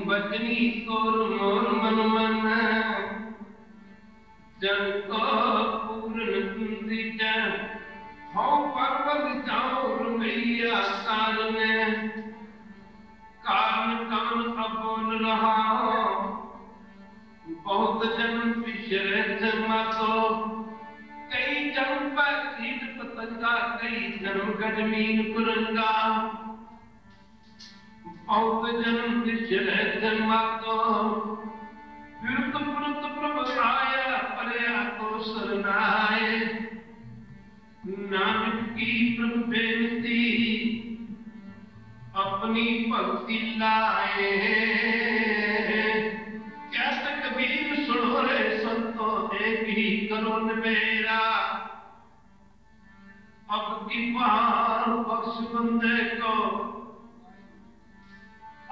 बचनी तोर मोर मन मन जन को पूर्ण दीज हो पर्वत जाओ मैया कारण कान अपोल रहा बहुत जन्म पिछड़े मातो कई जन्म पर कीट पतंगा कई जन्म गजमीन कुरंगा बहुत जन्म पिछड़े मातो विरुद्ध पुरुष प्रभु आया परया तो शरणाए नानक की प्रभु बेनती अपनी भक्ति लाए कहत कबीर सुनो रे संतो एक ही करो मेरा अब की बार बख्श बंदे को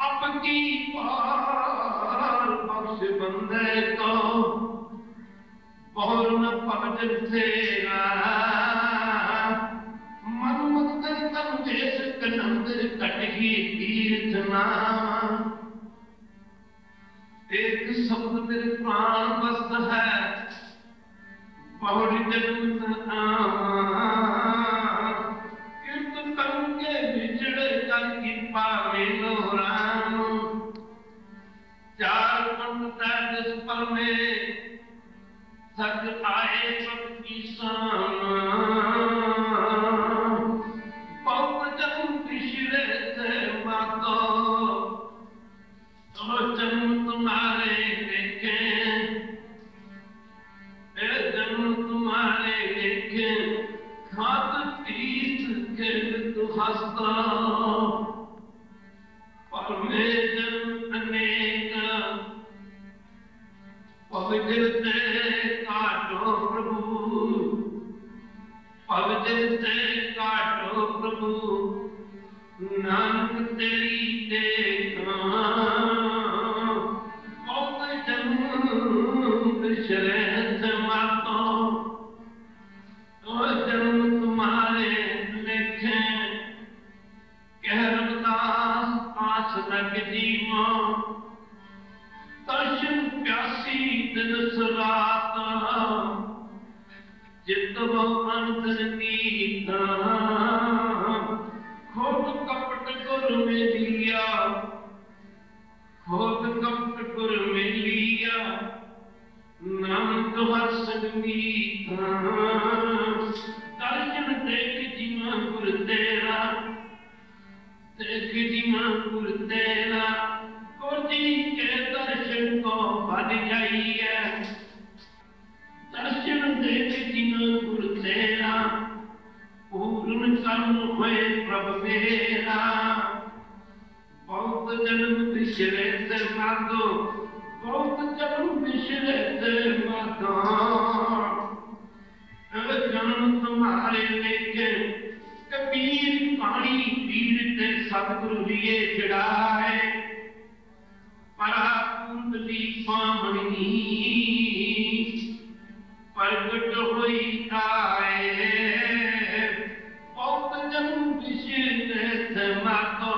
अब की बार बख्श बंदे को और न पवजन तेरा मन मंदिर तम देश कनंदर कटगी तीर्थना एक शब्द मेरे प्राण बस्त है बहुरी जन्म कीर्तन करके बिछड़े कर कृपा मिलो राम चार पंडा जिस पर में थक आए सब की बहुत जन्म पिछड़े थे मातो तो जन्म तुम्हारे देखे जन्म तुम्हारे देखे खात पीस के तू हंसता पर में जन्म अनेक पवित्र ते काटो प्रभु पवित्र ते काटो प्रभु नानक तेरी देखा बहुत जन्म बिछड़े मातो तो जन्म तुम्हारे लेखे कह रविदास आस लग जीवो दर्शन प्यासी दिन रात जित वो अंतर नीता खोट कपट गुर में लिया खोट कपट गुर में लिया नाम तुम्हार संगीता दर्शन देख जीवा गुर तेरा देख जीवा गुर तेरा कोटि के दर्शन को बन जाइए दर्शन देख जीवा गुर तेरा पूर्ण कर्म हुए प्रभु मेरा बहुत जन्म पिछड़े से मातो बहुत जन्म पिछड़े से मातो जन्म तुम्हारे लेके कबीर पानी पीड़ते सतगुरु लिए चढ़ाए परा कुंडली पामनी प्रगट हुई आए बहुत जन्म पिछड़े मातो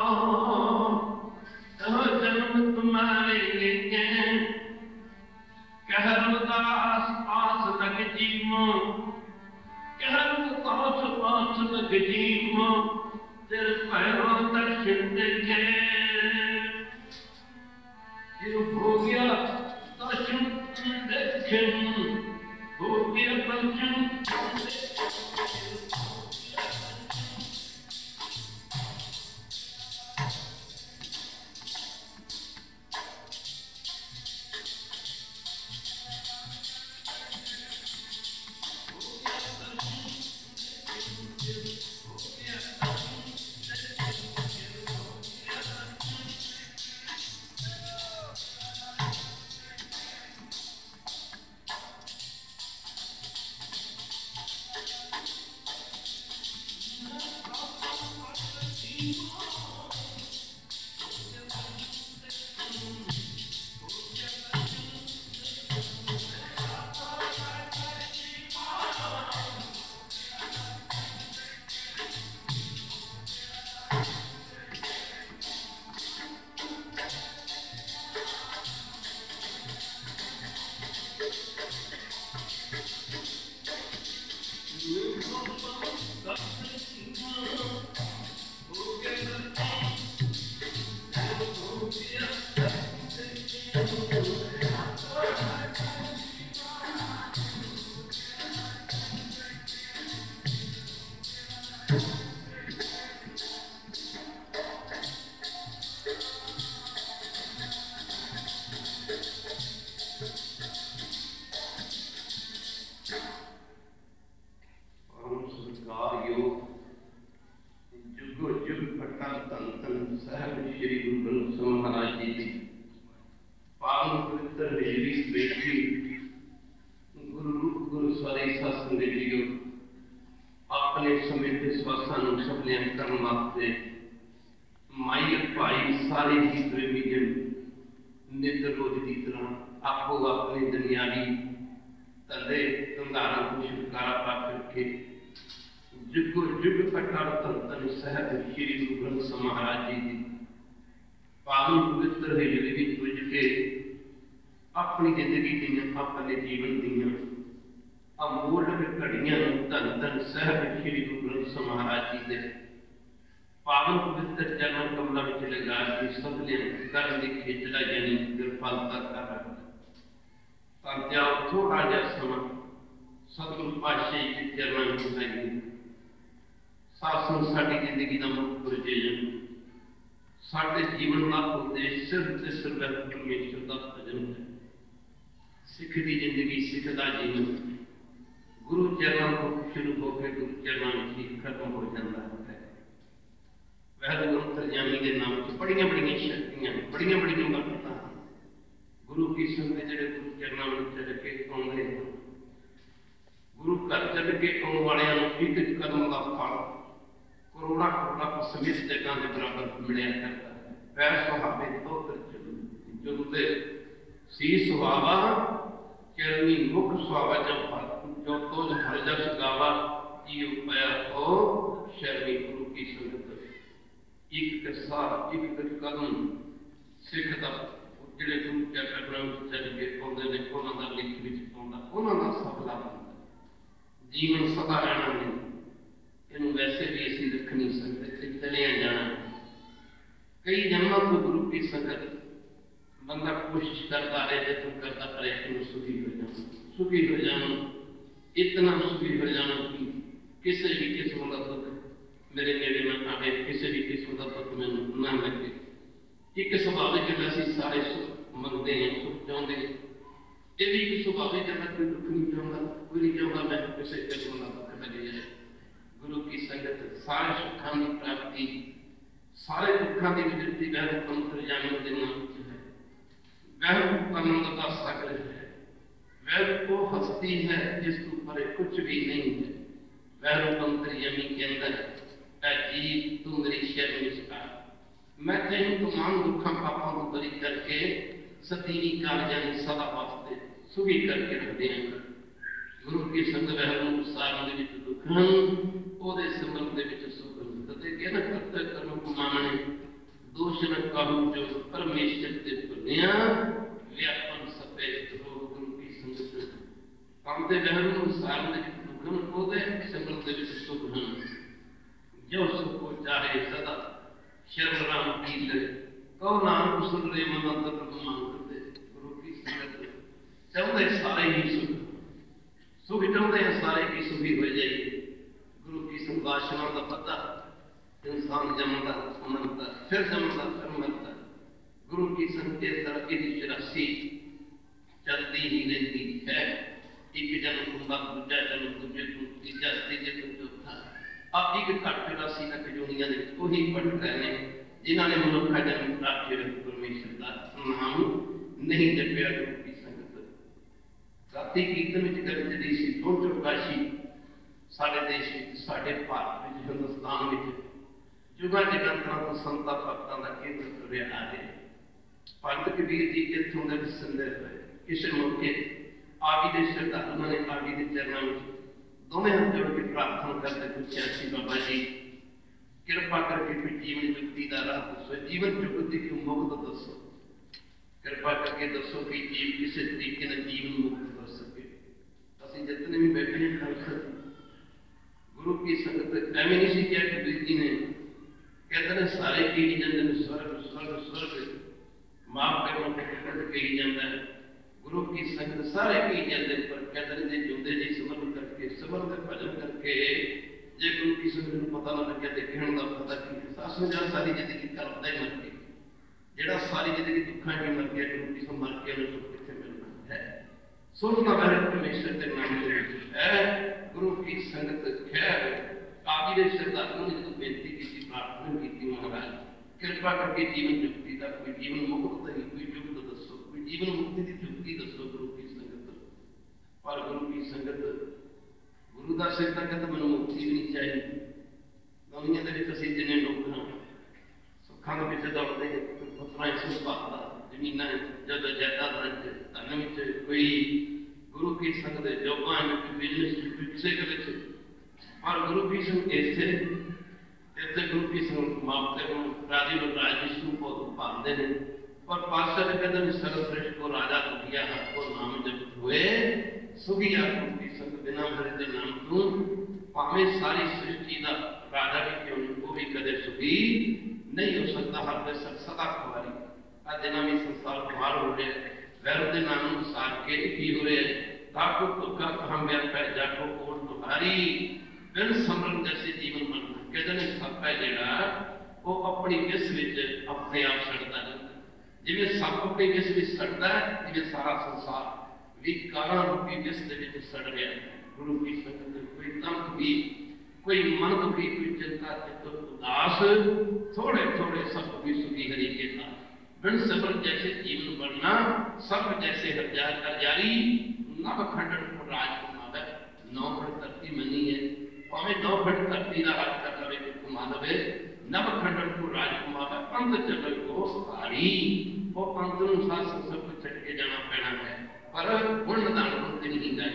तो जन्म तुम्हारे लेके कह रविदास आस लग जीवो कह रविदास आस लग जीवो तेरे पैरों दर्शन देखे हो गया दर्शन देखे हो गया दर्शन अपने समय के स्वासा सफलियां करने वास्ते माई भाई सारे ही प्रेमी जन नित रोज की तरह आपो अपने दुनियावी तले धंधारा को छुटकारा पा करके जुगो जुग अटल तन तन सहज श्री गुरु ग्रंथ महाराज जी की पावन पवित्र हृदय तुझ के अपनी जिंदगी दी अपने जीवन दियां अमोल घड़ियां धन धन सहज श्री गुरु ग्रंथ महाराज जी के पावन पवित्र चरण कमलों में लगा के सबने कर्म की खेचला यानी कृपालता कर रखा जाओ थोड़ा जा समा सतगुरु पातशाह के चरणों में लगी सासन साडी जिंदगी का मुख्य प्रयोजन साडे जीवन का उद्देश्य सिर्फ सिर्फ परमेश्वर का भजन है सिख की जिंदगी सिख का जीवन गुरु चरणों को शुरू होकर गुरु चरणों में ही खत्म हो जाता है वह अंतर्यामी के नाम से बड़िया बड़िया शक्तियां बड़िया बड़िया बरकतां गुरु की संगत जो गुरु चरणों में चल के आते हैं गुरु घर चल के आने वाले एक कदम का फल करोड़ा करोड़ा समित जगह के बराबर मिलया करता है वह सुहावे तो चलू जो सी सुहावा चरनी मुख सुहावा जब फल जो तो हर जस गावा जीव पाया हो शर्मी गुरु की संगत एक साथ एक कदम सिख का जिहड़े गुरु क्या करना चल के आउंदे ने उन्हां दा लिख विच आउंदा उन्हां दा सफला जीवन सदा रहना नहीं इन्हू वैसे भी असीं रख नहीं सकते चलिया जाना कई जन्मों को गुरु की संगत बंदा कोशिश करता रहे जतन करता रहे कि सुखी हो जाना इतना सुखी हो जाना कि किसी भी किस्म का दुख मेरे नेड़े न आवे किसी भी किस्म का दुख मैं ना लगे एक स्वाभाविक है असीं सारे सुख मंगते हैं सुख चाहते हैं ये भी एक स्वाभाविक है कोई दुख नहीं चाहता कोई नहीं चाहता मैं किसी किस्म का दुख लगे जाए गुरु की संगत सारे सुखों की प्राप्ति सारे दुखों की निवृत्ति वह अंतर्यामी के नाम है वह आनंद का सागर है वह वो हस्ती है जिसके ऊपर कुछ भी नहीं है वह अंतर्यामी के अंदर अजीब तू मेरी शर्म निष्कार मैं तेन तमाम दुखों पापों को बरी करके सतीनी कार्यां सदा वास्ते सुखी करके रखते हैं गुरु की संगत वह अनुसार दे विच दुखन ओदे सिमरन दे विच सुखन तते कहना करते कर्म कुमाने दोष न कहूं जो परमेश्वर ते पुण्या व्यापन सपे गुरु की संगत काम ते वह अनुसार दे विच दुखन ओदे सिमरन दे विच सुखन जो सुख को चाहे सदा शरण राम की ले कहो नानक सुन रे मन अंतर मान करते गुरु की संगत चाहते सारे ही सुख चाहते हैं सारे की सुखी हो जाइए गुरु की संभाषणों का पता इंसान जमता मरता फिर जमता फिर मरता गुरु की संगत तरक्की की चौरासी चलती ही रहती है एक जन्म कुंभा दूजा जन्म दूजे तीजा तीजे चौथा आप एक घट चौरासी तक दुनिया को ही पढ़ रहे हैं जिन्होंने मनुखा जन्म प्राप्त परमेश्वर का नाम नहीं जपया गुरु की संगत राती कीर्तन में गरजदी सी दो चौकाशी सारे देश साढ़े भारत में हिंदुस्तान में जुगा जगंतरा तो संता भक्तों का केंद्र तुरया आ है पंत कबीर जी इतों के संदेश है किसी मौके आदि के श्रद्धालुओं ने आदि के चरणों में दोनों हाथ जोड़ के प्रार्थना करते पूछा सी बाबा जी कृपा करके कोई जीवन जुक्ति का राह दसो जीवन जुक्ति की मुक्त दसो कृपा करके दसो कि जीव किसी तरीके ने जीवन मुक्त कर सके असं जितने भी बैठे हैं कर सके गुरु की संगत एवं नहीं सी क्या कबीर जी ने कहते हैं सारे कही जाते हैं स्वर्ग स्वर्ग स्वर्ग माफ करना कही जाता है। गुरु की संगत सारे कही जाते हैं पर कहते हैं जी जुंदे जी सिमरन करके सिमरन के भजन करके जे गुरु की संगत को पता ना लगे तो कहने का पता कि सासू जा सारी जिंदगी करता ही मर गई जेड़ा सारी जिंदगी दुखा ही मर गया गुरु की मर के सुख कितने मिलना है। सुनना मेरे परमेश्वर के नाम है गुरु की संगत खैर आप जी ने श्रद्धालुओं ने जो बेनती की प्रार्थना की महाराज कृपा करके जीवन जुक्ति का कोई जीवन मुक्त नहीं कोई जुक्त दसो कोई जीवन मुक्ति की जुक्ति दसो गुरु की संगत और गुरु की संगत गुरु का सिर तक तो मैं मुक्ति भी नहीं चाहिए दुनिया के असी जिन्हें लोग हाँ सुखा के पिछले दौड़ते हैं पुत्रा इस पाता जमीन जब जायदाद धन में कोई गुरु की संगत जॉबा बिजनेस पिछले गले और गुरु की संग ऐसे ऐसे गुरु की संग मापते हैं राजी लोग राजविष्णु को पाते हैं और पातशाह ने कहते हैं सर्वश्रेष्ठ को राजा दुखिया को नाम जब हुए सुखिया गुरु की संग बिना हरे के नाम तू भावे सारी सृष्टि का राजा भी क्यों नहीं वो भी कदे सुखी नहीं हो सकता हर पे सदा खुआरी आ दिना में संसार खुआर हो रहे वैर के नाम अनुसार के भी हो रहे ताको तुका हम व्यापै जाको कोट तुम्हारी बिन समरण जैसे जीवन बनना कहते हैं सप है जेड़ा वो अपनी विस विच अपने आप सड़ता रहता जिवें सप अपनी विस विच सड़ता है जिवें सारा संसार विकारां रूपी विस दे विच सड़ रहा है। गुरु की संगत कोई तम भी कोई मन दुखी कोई चिंता चित्त उदास थोड़े थोड़े सब भी सुखी हरि के नाम बिन समरण जैसे जीवन बनना सब जैसे हजारी नव खंडन को राज कुमार नौ फट धरती मनी है भावे 9 फट धरती का राज कर लवे घुमा लवे नव खंडन को राजकुमार पंथ चल को हारी वो पंथ अनुसार सब छड़ के जाना पैना है पर गुण दान गुण नहीं गए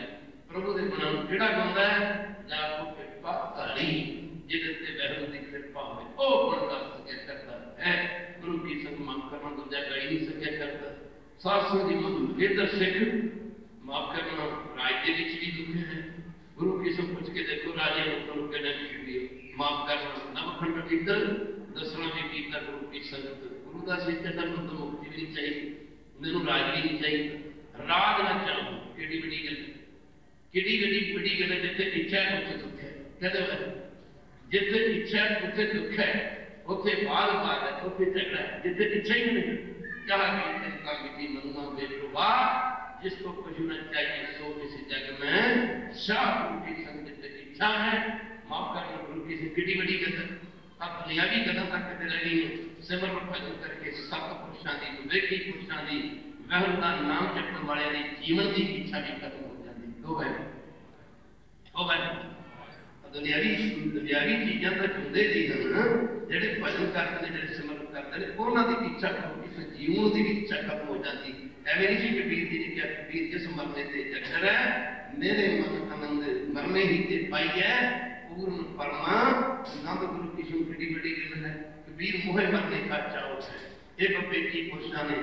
प्रभु के गुणों केड़ा गांदा है जाको कृपा धारी जिदे ते बहन दी कृपा होवे ओ गुण का सके करता है। गुरु की संग माफ करना दूजा कह नहीं सके करता सासू जी मधुर इधर सिख माफ करना राज के विच भी दुख है गुरु की सब पूछ के देखो राजे लोगों के नाम छुड़ी माफ करना नव खंड इधर दसना भी कीता गुरु की संगत गुरु का सिद्ध धर्म तो मुक्ति भी नहीं चाहिए उन्हें राज भी नहीं चाहिए राज ना चाहो केड़ी बड़ी गल बड़ी गल जिथे इच्छा है उसे दुख है कहते हैं जिथे इच्छा है उसे दुख है उसे बाल बात है उसे झगड़ा है जिथे इच्छा ही नहीं क्या का विधि मनुआ बेटुआ जिसको कुछ न चाहिए सो इस जग में शाह गुरु की संगत इच्छा है माफ करना गुरु की से किडी बड़ी गल अब दुनियावी गल्लां तक करते रह गई सिमरन भजन करके सत पुरुषां दी विवेकी पुरुषां दी वहन का नाम जपण वाले दी जीवन की इच्छा भी खत्म हो जाती दो है ओ भाई दुनियावी चीज़ां तो जुंदे जी हैं जेडे भजन करते हैं जेडे सिमरन करते हैं उन्हां दी इच्छा इस जीवन की भी इच्छा खत्म हो जाती एवं नहीं सी कबीर जी ने क्या कबीर जिस मरने से जगर है मेरे मन आनंद मरने ही ते पाई है पूर्ण परमा नंद गुरु की सुन बड़ी बड़ी गल है कबीर मोहे मरने का चाव है ये बपेकी पुरुषां ने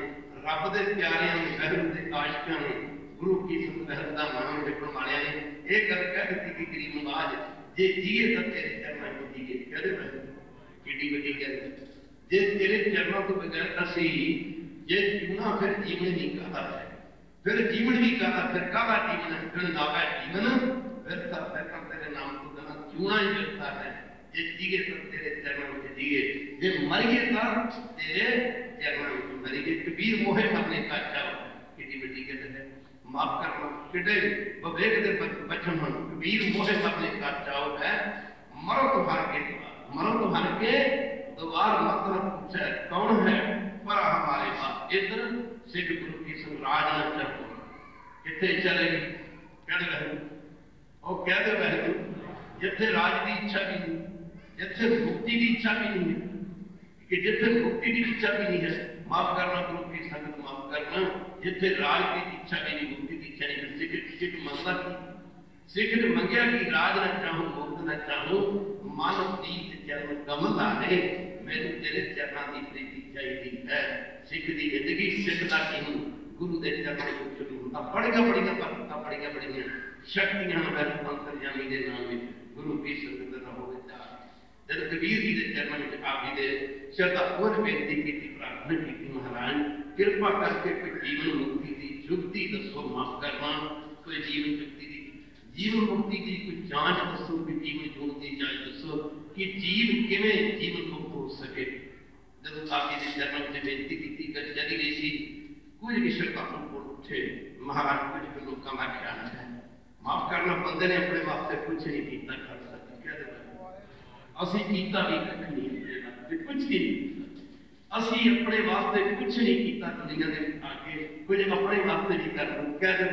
रब दे प्यारियां ने वहर दे आशिकां ने गुरु की सुन वहर दा नाम जपण वालियां ने एक गल कह दी कि गरीब नवाज जे जिए तो तेरे चरणों में जिए कहते हैं किडी बड़ी गल जे तेरे चरणों तो बगैर असी जे जीवना फिर जीवन नहीं कहता है फिर जीवन भी कहता फिर काला जीवन है फिर नावा जीवन फिर तेरे नाम को कहना जीवना ही करता है जे जिए तो तेरे चरणों में जिए जे मरिए तो तेरे चरणों में मरिए कबीर मोहे मरने का चाव किडी बड़ी गल है माफ करना किडे विवेक दे बचन मन कबीर मोहे मरने का चाव है मरो तो हर के दोबार मतलब पूछे कौन है पर हमारे पास इधर सिख गुरु की संराज न चलो कितने चलेगी कहते रहे और कहते रहे जिथे राज की इच्छा भी नहीं जिथे मुक्ति की इच्छा भी नहीं है कि जिथे मुक्ति की इच्छा भी नहीं है माफ करना गुरु की संगत माफ करना जिथे राज की इच्छा भी नहीं मुक्ति की इच्छा नहीं सिख मंगला की सिख ने मंगया कि राज न चाहूं मुक्त न चाहूं मानव दीप चरण कमल आए मैंने तेरे चरणों की प्रीति चाहिए है सिख की जिंदगी सिख का जीवन गुरु के चरणों को शुरू होता बड़िया शक्तियां अंतरजामी के नाम में गुरु की संगत न होवे जाए। जब कबीर जी के चरणों में आप जी के श्रद्धापूर्वक बेनती की, प्रार्थना की, महाराज कृपा करके कोई जीवन मुक्ति की जुगती दसो, माफ करना कोई जीवन मुक्ति की, जीवन मुक्ति की कोई जांच दसो कि जीवन जुगती जांच दसो कि जीव किवें जीवन मुक्त हो सके। जब आप जी के चरणों में बेनती की चली गई सी, कुछ भी श्रद्धालु उठे, महाराज कुछ लोगों का ख्याल है माफ करना, बंदे ने अपने वास्ते कुछ नहीं किया, कर सकते कह दे असी कीता भी कख नहीं, कुछ ही असी अपने वास्ते कुछ नहीं किया दुनिया के आगे, कुछ अपने वास्ते भी कर लो कह दे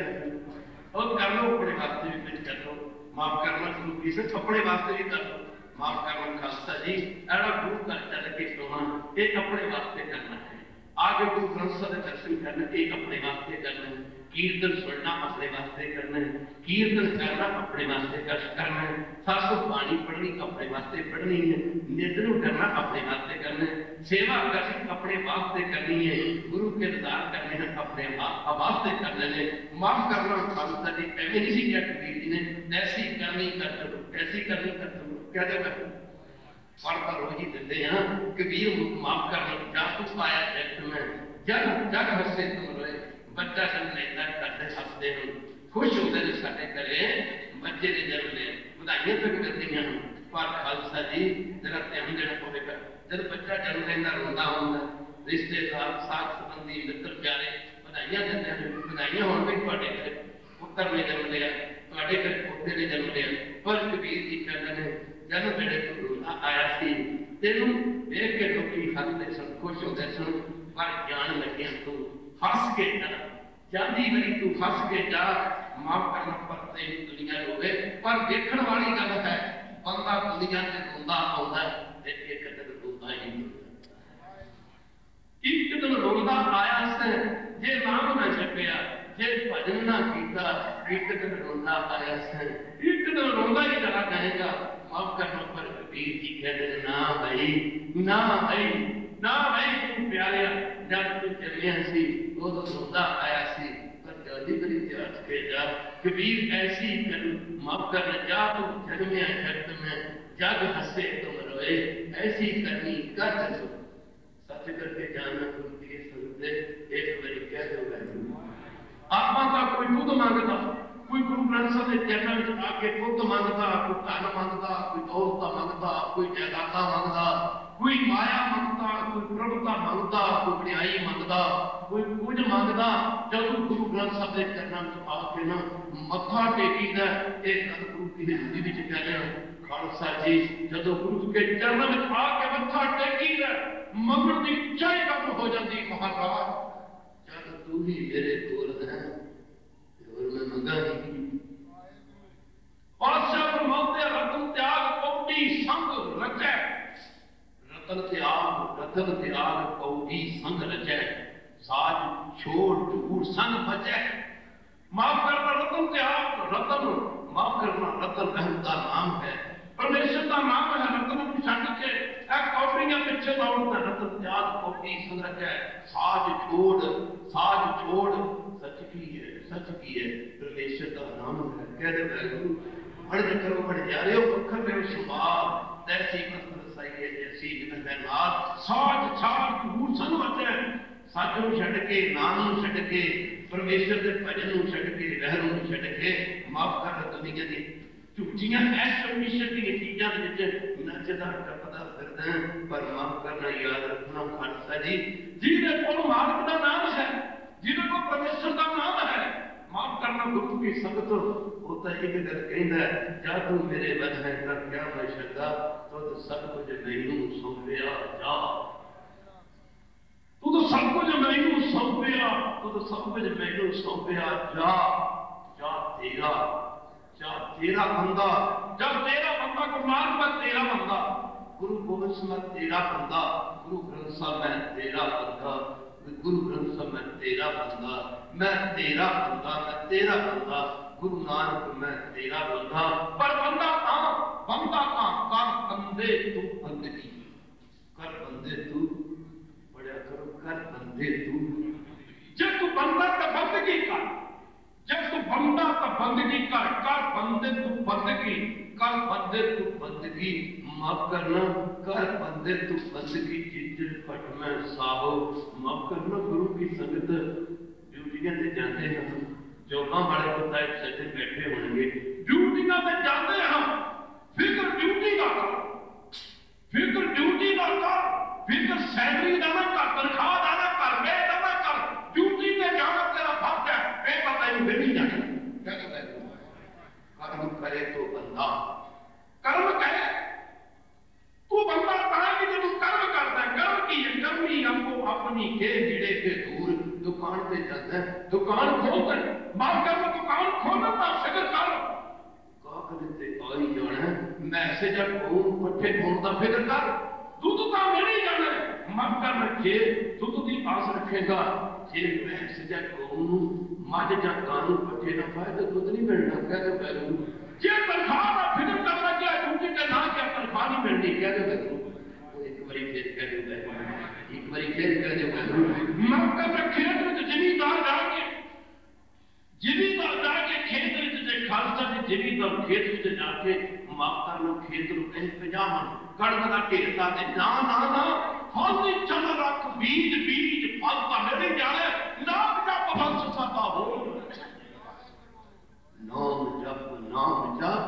और कर लो, अपने वास्ते भी कुछ कर लो। माफ करना गुरु की सिर्फ अपने वास्ते भी कर लो, माफ करना खालसा जी एड़ा गुरु कर चल के सोना एक अपने वास्ते करना है, आगे गुरु ग्रंथ साहिब के दर्शन करना एक अपने वास्ते करना है, कीर्तन सुनना अपने वास्ते करना है, कीर्तन करना अपने वास्ते करना है, सासु बाणी पढ़नी अपने वास्ते पढ़नी है, नित्य करना अपने वास्ते करना है, सेवा करनी अपने वास्ते करनी है, गुरु के दरबार करने हैं अपने वास्ते करने हैं। माफ करना खालसा जी ऐसे नहीं सी क्या कबीर जी ने ऐसी करनी कर चलो, ऐसी करनी कर चलो क्या देगा पढ़ता रोज ही देते हैं। कबीर माफ करना जा तू पाया जग में जग जग हसे तुम रोए, बच्चा जन्म लेता करते हंसते हैं, खुश होते हैं साडे घरे बच्चे ने जन्म लिया, बधाइयां तक करदियां हैं, पर खालसा जी जरा ध्यान देना पवेगा। जब बच्चा जन्म लेंदा रोंदा होंदा, रिश्तेदार साथ संबंधी मित्र प्यारे बधाइयां देते हैं, बधाइयां होण भी तुहाडे घरे पुत्र ने जन्म लिया, तुहाडे घरे पोते ने जन्म लिया, पर कबीर जी कहते हैं जन्म वेले तू रोंदा आया सी, तेनू देख के लोकी हंसदे सन, खुश होंदे सन, पर जान लगे तू हस के जा, जाती बड़ी तू हस के जा, माफ करना पर तेरी दुनिया रोवे, पर देखण वाली गल है बंदा दुनिया से रोंदा आउंदा ते एक दिन रोंदा ही रोंदा, एक दिन रोंदा आया से जे नाम ना जपिया, जे भजन ना कीता, एक दिन रोंदा आया से एक दिन रोंदा ही चला जाएगा। माफ करना पर कबीर जी कहते ना भाई ना भाई ना भाई तू प्यारिया जब तू चलिया सी उदों रोंदा आया सी, पर जल्दी बड़ी जांच के जा कबीर ऐसी कर माफ कर जा तू जन्मिया जगत में जग हंसे तुम रोए, ऐसी करनी कर चलो सच करके जाना गुरु की संगत एक बारी कह दो। आत्मा का कोई दुध मांगता, कोई गुरु ग्रंथ साहिब के चरणों में आके पुत्र मांगता, कोई धन मांगता, कोई दौलत मांगता, कोई जायदादा मांगता, कोई माया मांगता, कोई प्रभुता मांगता, कोई बड़ाई मांगता, कोई कुछ मांगता, जब गुरु ग्रंथ साहिब के चरणों में आके ना मत्था टेकीदा, एक गल गुरु की हिंदी में कह रहे हैं खालसा जी जब गुरु के चरणों में आके मत्था टेकीदा मंगण की चाह कम हो जाती, महाराज जब तू ही मेरे कोल है और मैं मंगा नहीं। पातशाह फरमाते रतन त्याग पौड़ी संग रचै, रतन त्याग पौड़ी संग रचै, साज छोड़ झूठ संग बचै। माफ करना रतन त्याग, रतन माफ करना रतन रहम का नाम है, परमेश्वर का नाम है, रतन को छड़ के कौड़ियां पिछे दौड़ता, रतन त्याग पौड़ी संग रचै, साज छोड़ सच की है, सच की है परमेश्वर का नाम है कह दे गुरु हर करो बढ़ जा रहे हो पत्थर में सुभाव तैसी पत्थर सही है जैसी है नाथ, साज छाड़ झूठ सन बचे, सच नूं छड्ड के नाम नूं छड्ड के परमेश्वर के भजन नूं छड्ड के रहन नूं छड्ड के माफ कर दुनिया दी झूठियां एस्टिमेशन दी चीजां दे विच नचदा टपदा फिरदा, पर माफ करना याद रखना खालसा जी जिहदे कोल मालिक दा नाम है, जिहदे कोल परमेश्वर दा नाम है, माफ करना गुरु की संगत होता एक गल कहंदा जा तू मेरे वध है कर क्या मैं शरदा, तो सब कुछ मैनू सौंपिया जा, तू तो सब कुछ मैनू सौंपिया, तू तो सब कुछ मैनू सौंपिया जा, जा तेरा बंदा, जब तेरा बंदा गुरु नानक मैं तेरा बंदा, गुरु गोबिंद सिंह मैं तेरा बंदा, गुरु ग्रंथ साहिब मैं तेरा बंदा, गुरु ग्रंथ साहिब मैं तेरा बंदा, मैं तेरा बंदा, मैं तेरा बंदा, गुरु नानक मैं तेरा बंदा, पर बंदा कर बंदे तू बंदगी कर, बंदे तू बड़ा करो कर बंदे तू, जब तू बंदा तो बंदगी कर, जब तू बंदा तो बंदगी कर, कर बंदे तू बंदगी, कर बंदे तू बंदगी, माफ करना कर बंदे तू बंदगी, जिज्जर फट में साहो, माफ करना। गुरु की संगत ड्यूटियां ते जाते हैं, जॉबां वाले पता है सच्चे बैठे होंगे, ड्यूटियां ते जाते हैं, फिक्र ड्यूटी का कर, फिक्र ड्यूटी का कर, फिक्र सैलरी का ना कर, तनख्वाह का ना कर, वे का ना कर, ड्यूटी पे जाना तेरा फर्ज है, वे पता ही नहीं जाना। क्या कहता है? कर्म करे तो बंदा, कर्म करे तू बंदा पाएगी जब तू कर्म करता है। कर्म की है, कर्मी हमको अपनी के जिड़े के दूर दुकान पे जाता है, दुकान खोलता है, माफ करना दुकान खोलना ना फिक्र कर, आई जाना मैसेज फोन पट्ठे फोन का फिक्र कर, दुध का मिल ही जाना, मत कर रखे दुध की आस रखेगा, जे मैसेज फोन मझ या कानू पट्ठे ना पाए तो दुध नहीं मिलना, कह दो बैरू। जे तनख्वाह का फिक्र कर लगे ड्यूटी के ना क्या तनख्वाह नहीं मिलनी, कह दो बैरू। एक बारी फिर कह दो बैरू, एक बारी फिर कह दो बैरू। मत कर रखे जिमीदार जाके, जिमीदार जाके खेत खालसा जी जिमीदार खेत में जाके माफ करना, खेत रुके 50 मन कणक का ढेर ला दे, ना ना ना फल चल रख, बीज बीज फल तो मिल ही जाने, नाम जप वंश सदा हो, नाम जप नाम जप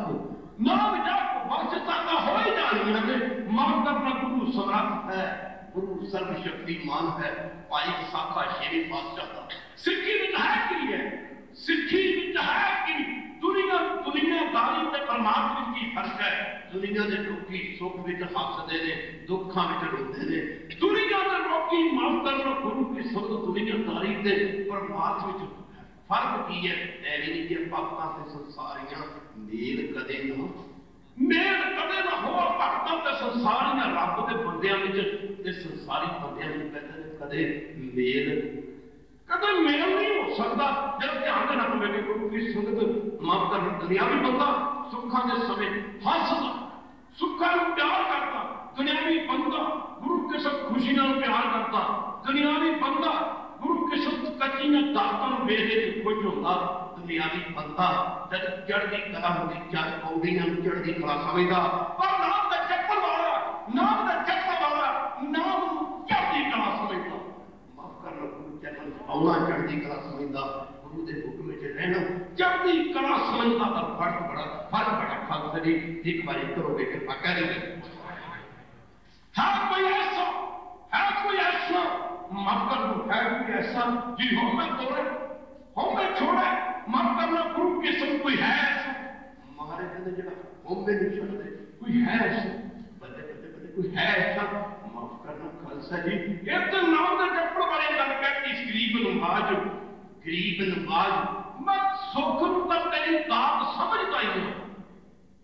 नाम जप वंश सदा हो ही जानी है। माफ करना गुरु समर्थ है, गुरु सर्वशक्तिमान है, भाई साखा शेरी पातशाह सिक्खी में है कि है, सिक्खी में है कि दुनिया दुनियादारी ते परमात्मा की फर्क है। दुनिया के लोग सुख विच हसदे ने, दुखों में रोंदे ने, दुनिया के लोग माफ करना गुरु की सुख दुनियादारी ते परमात्मा विच फर्क की है। ऐ नहीं कि भक्तां ते संसारियां मेल कदे ना, मेल कदे ना हो, भक्तां ते संसारियां रब दे बंदियां विच ते संसारी बंदियां विच कदे मेल कदे मेल नहीं हो सकता। जब ध्यान देना पवेगा गुरु की संगत माफ कर, दुनियावी बंदा सुखा के समय हसदा, सुखा प्यार करता, दुनियावी बंदा गुरु के साथ खुशी नाल प्यार करता, दुनियावी बंदा गुरु के साथ कच्ची दातां वेख के खुश होता, दुनियावी बंदा जब चढ़दी कला होगी जग पौड़ियां चढ़दी कला समझदा, पर नाम का जपण वाला, नाम का जपण वाला नाम चढ़दी कला समझदा। माफ करना गुरु चरण औला चढ़दी कला समझदा, गुरु दे हुक्म में रहना चढ़दी कला समझदा का फर्क बड़ा खालसा जी एक बार करोगे कृपा कह देंगे। है कोई ऐसा, है कोई ऐसा, माफ कर दो, है कोई ऐसा जी हो मैं तोड़े हो मैं छोड़े, माफ करना गुरु के संग कोई है ऐसा, हमारे कहते जरा हो में नहीं छोड़ते, कोई है ऐसा, बल्ले कोई है ऐसा। माफ करना खालसा जी एक तो नाम का जपड़ वाले गल कहती गरीब नवाज मैं सुख तो तेरी दात समझता ही नहीं,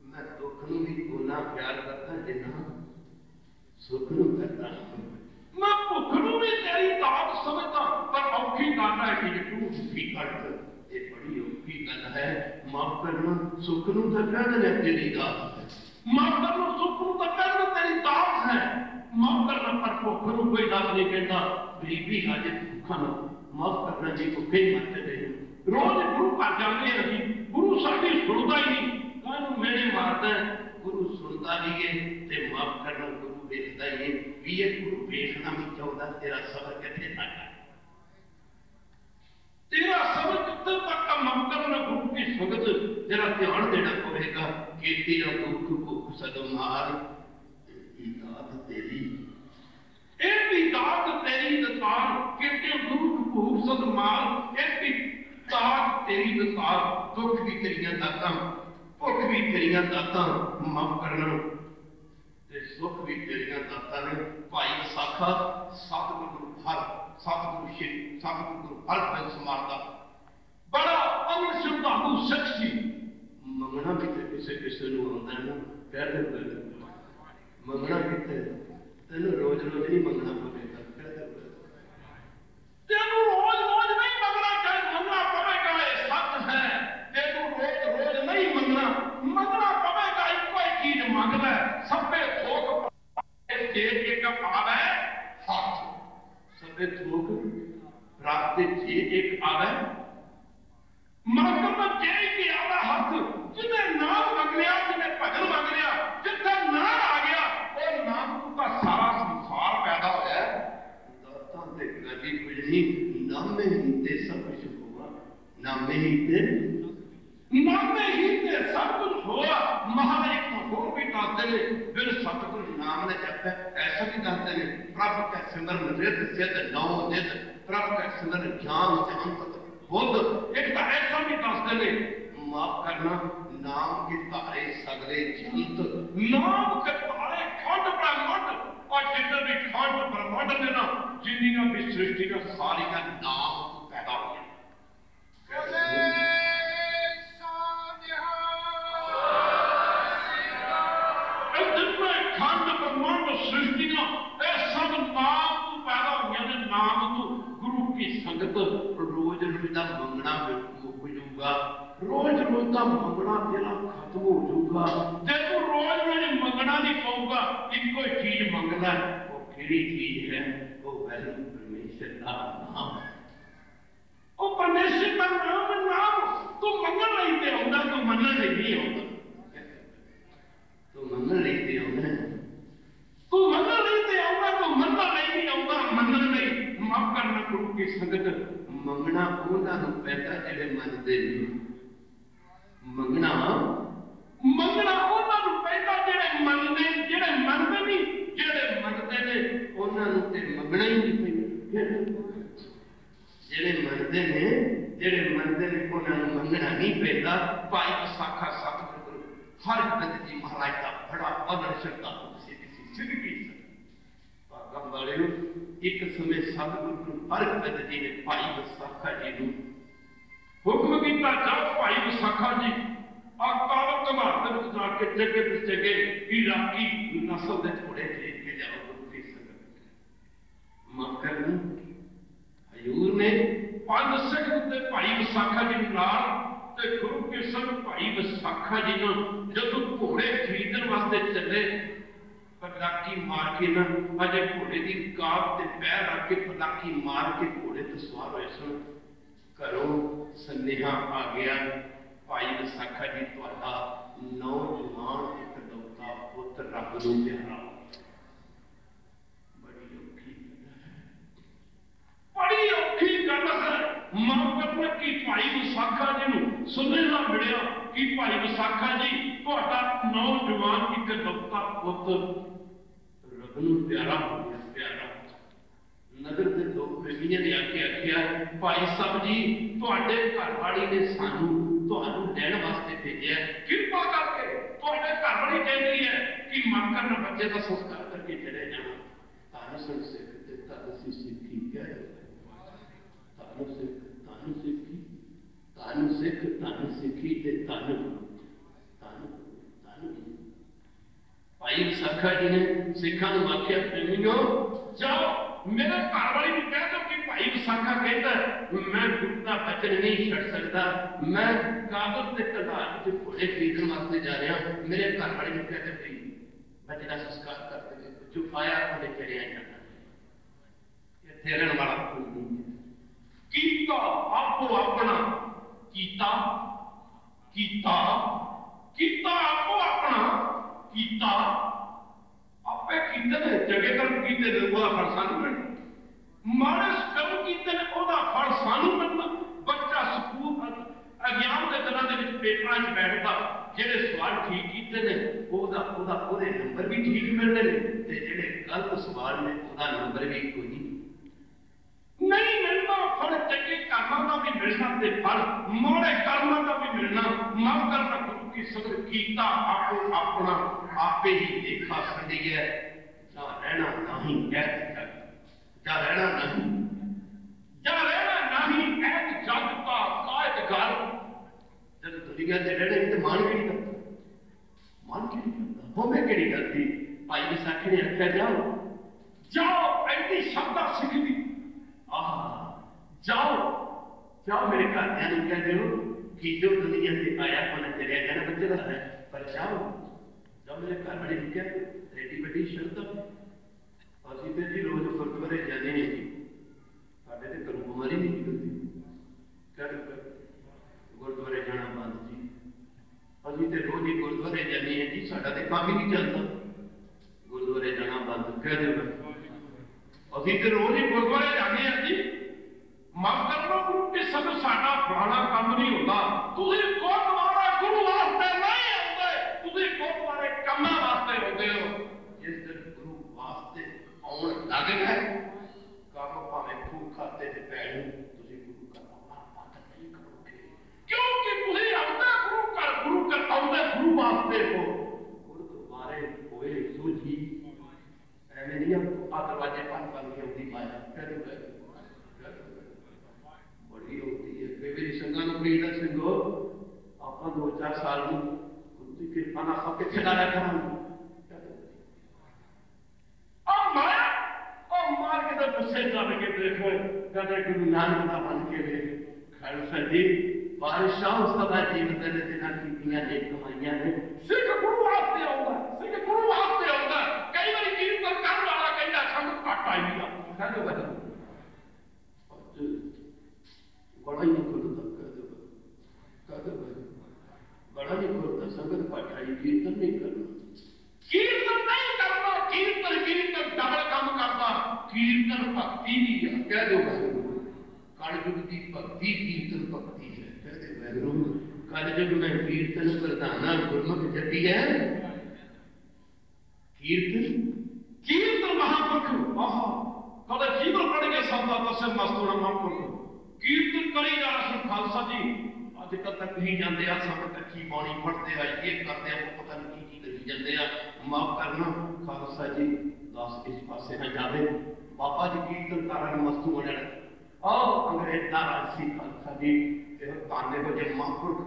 मैं दुख नूं भी उन्ना प्यार करता जिन्ना सुख नूं करता, मैं भुख नूं भी तेरी दात समझता। पर औखी गल है कि तू भुखी कट, ये बड़ी औखी गल है। माफ करना सुख नूं तो कहदे तेरी दात है, माफ करना सुख नूं तो कहदे तेरी दात है, माफ करना पर भुख नूं कोई गल नहीं कहता, गरीबी अज भुखा ना, माफ करना जी भुखे ही मरते रहे। रोज गुरु घर जाते हैं जी, गुरु साडी सुनता ही नहीं, कहूँ मेरे मारता है, गुरु सुनता नहीं है, ते माफ करना गुरु देखता ही है भी ये गुरु देखना भी चाहता, तेरा सबर कितने तक है, तेरा सबर कितने तक का। माफ करना गुरु की संगत तेरा ध्यान देना पड़ेगा कि तेरा दुख भुख सदमार दात तेरी, एक दात तेरी दतार, कितने दुख भूख सदमार, एक दात तेरी दतार, दुख भी तेरियां दातां, भुख भी तेरियां दातां, माफ करना ते सुख भी तेरियां दातां ने। भाई साखा सतगुरु हर, सतगुरु शिव, सतगुरु हर पै समारदा बड़ा अमर श्रद्धालु शख्स सी। मंगना भी ते किसे नूं आउंदा है ना, कह दे मंगना किते तेनू रोज रोज नहीं मंगना पवेगा, तेनू रोज रोज नहीं मंगना, चाहे मंगना पवेगा, ये सच है। तेनू रोज रोज नहीं मंगना, मंगना पवेगा, इको ही चीज मंग ले, सबे थोक जे एक आवे हाथ, सबे थोक रात जे एक आवे मन मतलब जे कि आला हाथ जिन्हें नाम मंग लिया, जिन्हें भजन मंग लिया, जिथे नाम आ गया वो नाम का सारा संसार पैदा होया। दातां ते गली पिजनी नामे ही ते सब कुछ हुआ, नामे ही ते सब कुछ हुआ। महाराज तो हो भी दसते ने फिर सतगुरु नाम ने जपे ऐसा भी दसते ने प्रभु के सिमरन रिद सिद्ध नौ निध प्रभु के सिमरन ज्ञान अंत बुद्ध। एक तो ऐसा भी दसते ने माफ करना नाम के तारे सगले जीत, नाम के तारे खंड ब्रह्मांड और जितने भी खंड ब्रह्मांड ने ना जिंदगी भी सृष्टि का सारी का नाम पैदा हो गया। खंड ब्रह्मांड सृष्टि का सब नाम तो पैदा हो गया। नाम तो गुरु की संगत रोज रोज का मंगना मुक जूगा, रोज रोज का मंगना तेरा खत्म हो जूगा। तेरे रोज रोज मंगना नहीं पऊगा, इको चीज मंगना वो केड़ी चीज है, वो वैल्यू परमेश्वर का नाम, वो परमेश्वर का नाम। नाम तू मंगन नहीं पे आउंदा, तू मनन नहीं आउंदा, तू मंगन नहीं पे आउंदा, तू मनन नहीं पे आउंदा, तू मनना नहीं आउंदा, मनन नहीं। माफ करना गुरु की संगत मंगना उन्हां नूं पैदा जिहड़े मनदे ने, मंगना मंगना उन्हां नूं पैदा जिहड़े मनदे, जिहड़े मनदे नहीं, जिहड़े मनदे ने उन्हां नूं ते मंगना ही नहीं पैंदा। जिहड़े मनदे ने, जिहड़े मनदे ने उन्हां नूं मंगना नहीं पैंदा। भाई विसाखा सतगुरु हर बिंद जी महाराज का बड़ा अदर श्रद्धा सिद्धि भागम वाले एक समय सतगुरु हर बिंद जी ने भाई विसाखा जी को हुक्म किया, जाओ भाई विसाखा जी काल कमार जाके जगे ते जगे इराकी नस्ल के घोड़े देख के जाओ। गुरु की संगत माफ करना हजूर ने पांच सिख उत्ते भाई विसाखा जी नाल ते गुरु के संग भाई विसाखा जी ने जदों घोड़े खरीदण वास्ते चले, पटाकी मार के ना अजे घोड़े की गाब ते पैर रख के पटाकी मार के घोड़े तो सवार होए सन। घरों सनेहा आ गया, भाई विसाखा जी तुहाडा नौजवान इकलौता पुत्र रब नूं प्यारा। बड़ी औखी गल है। माफ करना कि भाई विसाखा जी नूं सुनेहा मिलिया कि भाई विसाखा जी तुहाडा नौजवान इकलौता पुत्र रब नूं प्यारा हो गया। प्यारा नगर के लोग प्रेमियों ने आके आख्या, भाई साहब जी तुहाडे घरवाली ने सानू तुहानू लैण वास्ते भेजिया, कृपा करके तुहाडे घरवाली कहती है कि माफ करना बच्चे का संस्कार करके चले जाना। तानू सिख ते तानू सिक्खी क्या है, तानू सिख तानू सिक्खी, तानू सिख तानू सिक्खी ते तानू तानू तानू। भाई विसाखा जी ने सिखा नूं आख्या, प्रेमियों जाओ मेरे घरवाली को कह दो कि भाई विसाखा कहता मैं गुरु का वचन नहीं छड़ सकता, मैं कागज के कलार से घोड़े खरीदने वास्ते जा रहा। मेरे घरवाली को कहते भाई बच्चे का संस्कार कर दे, जो आया उन्हें चढ़िया जाना, ये तेरन वाला कोई नहीं है। कीता आपो अपना, कीता कीता कीता आपो अपना, कीता आपे कीते ने जगे कर्म कीते ने ओदा फल सानू मिलना, मानस कर्म कीते ने ओदा फल सानू मिलना। बच्चा स्कूल एग्जाम के दिनों के विच पेपरां च बैठदा, जेड़े सवाल ठीक कीते ने ओदा ओदा ओदे नंबर भी ठीक मिलदे ने, ते जेड़े गलत सवाल ने ओदा नंबर भी कोई नहीं मिलना। फल चंगे कर्मां दा भी मिलना ते फल माड़े कर्मां दा भी मिलना। माफ करना गुरु की संगत कीता आपो अपना, आपे ही देखा सदी है। जा रहना नहीं ऐत जग, जा रहना नहीं, जा रहना नहीं ऐत जग का कायद घर। जब दुनिया से रहने तो मान के नहीं करता, मान के नहीं करता, होवे केड़ी गलती। भाई विसाखी ने आख्या जाओ जाओ ऐसी शब्दा सीख दी, जाओ जाओ मेरे घरदियां नूं कह दिओ कि जो दुनिया से आया उन्हें चलिया जाना बच्चे का है, पर जाओ जाओ मेरे घर वाले ने क्या एडी बड़ी शर्त। असं तो जी रोज गुरुद्वारे जाने जी, साढ़े तो घरों बीमारी नहीं निकलती, क्या गुरुद्वारे जाना बंद जी। अभी तो रोज ही गुरुद्वारे जाने हैं जी, साडा तो काम ही नहीं चलता। गुरुद्वारे जाना बंद कह दो, अभी तो रोज ही गुरुद्वारे जाने हैं जी। माफ करना गुरु के संग साडा पुराना काम नहीं होता। तुसीं गुरुद्वारे गुरु वास्ते नहीं आउंदे, तुसीं गुरुद्वारे कामां वास्ते आउंदे हो। जिस दिन गुरु वास्ते आउण लग गए, काम भावें खूह खाते ते पैण, तुसीं गुरु का आउणा बंद नहीं करोगे, क्योंकि तुसीं आउंदे गुरु घर आउंदे गुरु वास्ते हो। गुरुद्वारे होए सो जी, ऐवें नहीं आ दरवाजे बंद करके आउंदी माया कह दो। बड़ी होती है कई बार संघा को कही था, संघो आप 2-4 साल में गुरु की कृपा ना सबके चलाया करा मार के तो गुस्से चल के देखो कहते गुरु नानक का बन के वे खालसा जी बादशाह सदा जीवन ने जिन्हां कीतियां ने कमाइयां ने सिख गुरु वास्ते आउंदा, सिख गुरु वास्ते आउंदा। कई बार कीर्तन करन वाला कहंदा संग घट आई दी कह दो बड़ा ही खुलता कह दो बड़ा ही खुलता संगत पाठाई कीर्तन नहीं करना, कीर्तन नहीं करना। कीर्तन कीर्तन डबल काम करता, कीर्तन भक्ति भी है कह दो। कलयुग की भक्ति कीर्तन भक्ति है कह दो वैगुरु। कलयुग में कीर्तन प्रधाना गुरमुख जपी है, कीर्तन कीर्तन महापुरुष आहा कदे जीवन पढ़ के संता दसे मस्तूरा महापुरुष कीर्तन करी जा रहा सुन खालसा जी। अजकल तक ही जाते आ सब कच्ची बाणी पढ़ते आ ये करते आ पता नहीं की करी जाते आ। माफ करना खालसा जी दस इस पासे ना जावे बाबा जी कीर्तन कारण मस्तू बने आओ अंग्रेज दा राजसी खालसा जी ताने हो जे महापुरुष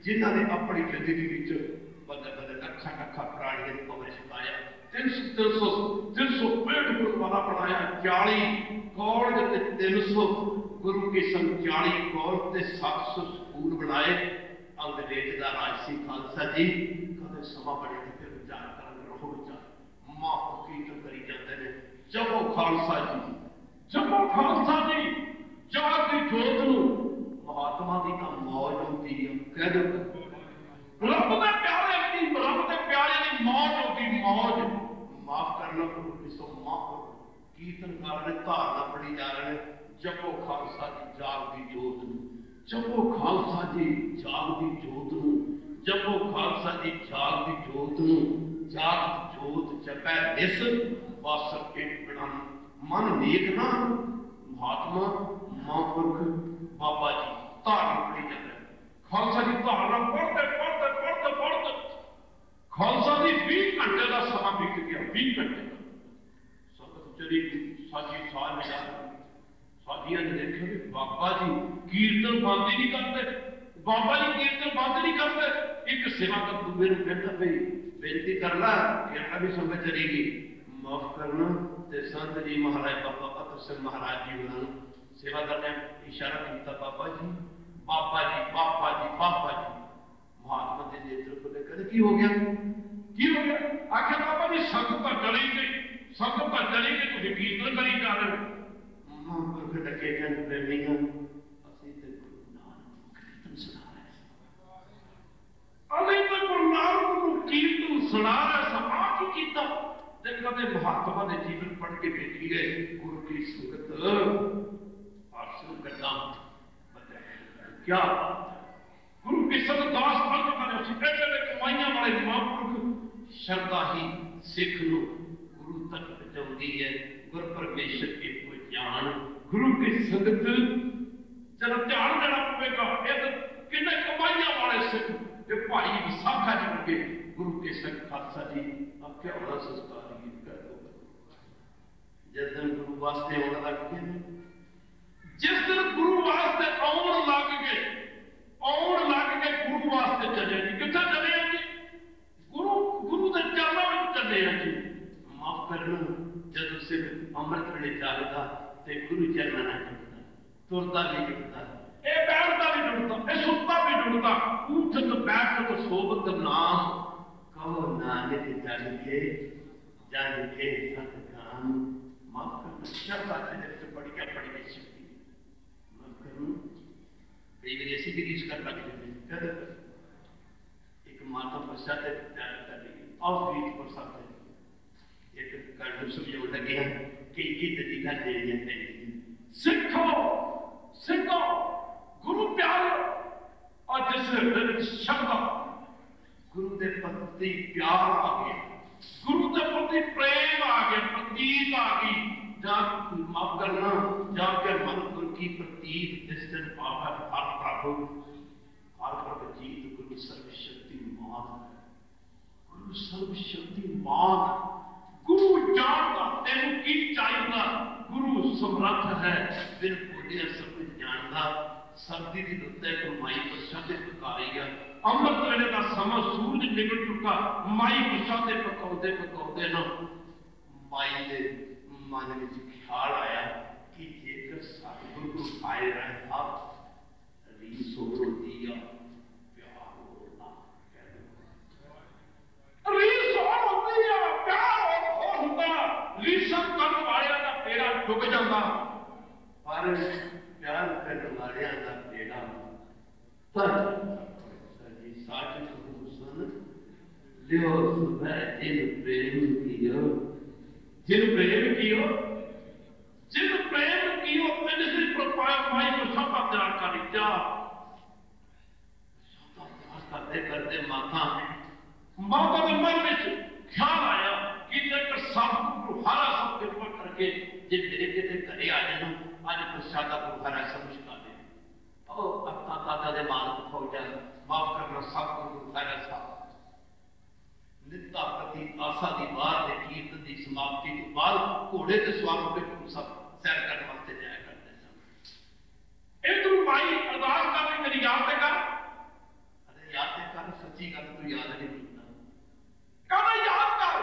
जिन्होंने अपनी जिंदगी विच बदल बदल लखा लखा प्राणियों को सिखाया। 365 गुरुद्वारा बनाया, 40 कॉलेज 300 गुरु के संग 40 कॉलेज ते 700 स्कूल बनाए। अंग्रेज दा राजसी खालसा जी कदे समा बड़े फिर विचार करन रहो विचार माफ कीर्तन करी जाते ने। जपो खालसा जी, जपो खालसा जी, जाग दी जोत नूं महात्मा की तो मौज होती है कह दो। रब दे प्यारे की रब दे प्यारे की मौज होती मौज। माफ करना गुरु किसो माफ कीर्तन करने धारना पड़ी जा रहे हैं। जपो खालसा जी जाग दी जोत नूं, जपो खालसा जी जाग दी जोत नूं, जपो खालसा जी जाग दी जोत नूं। जाग जोत जपै दिस बस एक बिना मन नेक ना। महात्मा महापुरख बाबा जी धारना पड़ी जा रहे खालसा जी धारना पढ़ते पढ़ते पढ़ते पढ़ते खालसा जी 20 घंटे का समा बीत गया। 20 घंटे संगत चली साजी साल मिला साजिया ने देखा भी बाबा जी कीर्तन बंद ही नहीं करते, बाबा जी कीर्तन बंद नहीं करते। एक सेवा कर दूसरे को कहता भाई बेनती कर ला कि भी संगत चलेगी माफ करना। ते संत जी महाराज बाबा पत्र सिंह महाराज जी उन्होंने सेवा करने इशारा किया बाबा जी बाबा जी बाबा जी बाबा जी। महात्मा के नेत्र को लेकर की हो गया की हो गया आखिर बाबा जी संगत चली गई, संगत चली गई तुझे कीर्तन करी जा रहे हो। महापुरख डके जन प्रेमियां असि ते गुरु नानक कीर्तन सुना रहे अभी तो गुरु नानक को कीर्तन सुना रहे सब आ की कीता। देखो ते महात्मा ने जीवन पढ़ के देखी गए गुरु की संगत आसन करना क्या गुरु की संगत दास पंथ करे सिकड़े कमाइयां वाले महापुरुष श्रद्धा ही सिख नु गुरु तक पहुंचाती है। गुरु परमेश्वर के कोई ज्ञान गुरु की संगत जरा ध्यान देना पड़ेगा। किन्ने कमाइयां वाले सिख जो भाई विसाखा जी के गुरु के संग खालसा जी अब क्या होना संस्कार कर दो। जिस दिन गुरु वास्ते होने लग गए, जिस दिन गुरु वास्ते आउण लग गए गुरु वास्ते चले जी कितने चले हैं जी गुरु गुरु के चरणों में चले हैं जी। माफ करना जब सिर्फ अमृत वेले चलता तो गुरु चरण जुड़ता तुरता भी जुड़ता ये बैठता भी जुड़ता ये सुता भी जुड़ता उठत बैठत सोबत नाम कहो नानक जान के सतनाम। माफ करना शब्द बड़ी शक्ति माफ करना कई बार ऐसी भी रीस कर लगते हैं। एक माता प्रसाद प्यार कर रही और रीत प्रसाद एक गल समझाने लगे कि दलील देनियां पैंदियां। सिखो सिखो गुरु प्यार और जिस शब्द गुरु के प्रति प्यार आ गया, गुरु के प्रति प्रेम आ गया, प्रतीत आ गई, माफ करना जाके मन गुरु की प्रतीत जिस दिन पावा हर प्रभु जीत गुरु सर्वशक्तिमान, गुरु सर्वशक्तिमान, गुरु जानता तेन की चाहिए, गुरु समर्थ है बिन बोलिया सब कुछ जानता। सर्दी की रुत है तो माई प्रसादे पकाई है, अमृत वेले का समा सूरज निकल चुका, माई प्रसादे पकाते पकाते ना माई के मन में ख्याल आया कि जेकर सतगुरु आए रहे साहब रीस होती या प्यार होना, रीस होती या प्यार होता, रीसन करने वाले का पेड़ा डुब जाता, पर प्यार करने वाले का पेड़ा सजी साच सुन लियो सुबह जिन प्रेम कियो, जिन प्रेम कियो, जिन प्रेम कियो मैंने सिर्फ पाया माई को सपा त्याग कर दिया, सपा त्याग करते करते माता के मन में ख्याल आया कि जेकर सतगुरु हारा सब कृपा करके जे मेरे किते घरे आ जाना आज प्रसादा गुरु समझ का दे ओ अपना दादा दे मालक हो जा माफ करना सतगुरु हारा साहब नित्ता प्रति आशा की बात है कीर्तन की समाप्ति के बाद घोड़े के स्वागत पे गुरु सब सैर करने वास्ते जाया करते सन। एक तू भाई अरदास कर भी मेरी याद कर, अरे याद कर सच्ची गल तू याद नहीं करता, कदा याद कर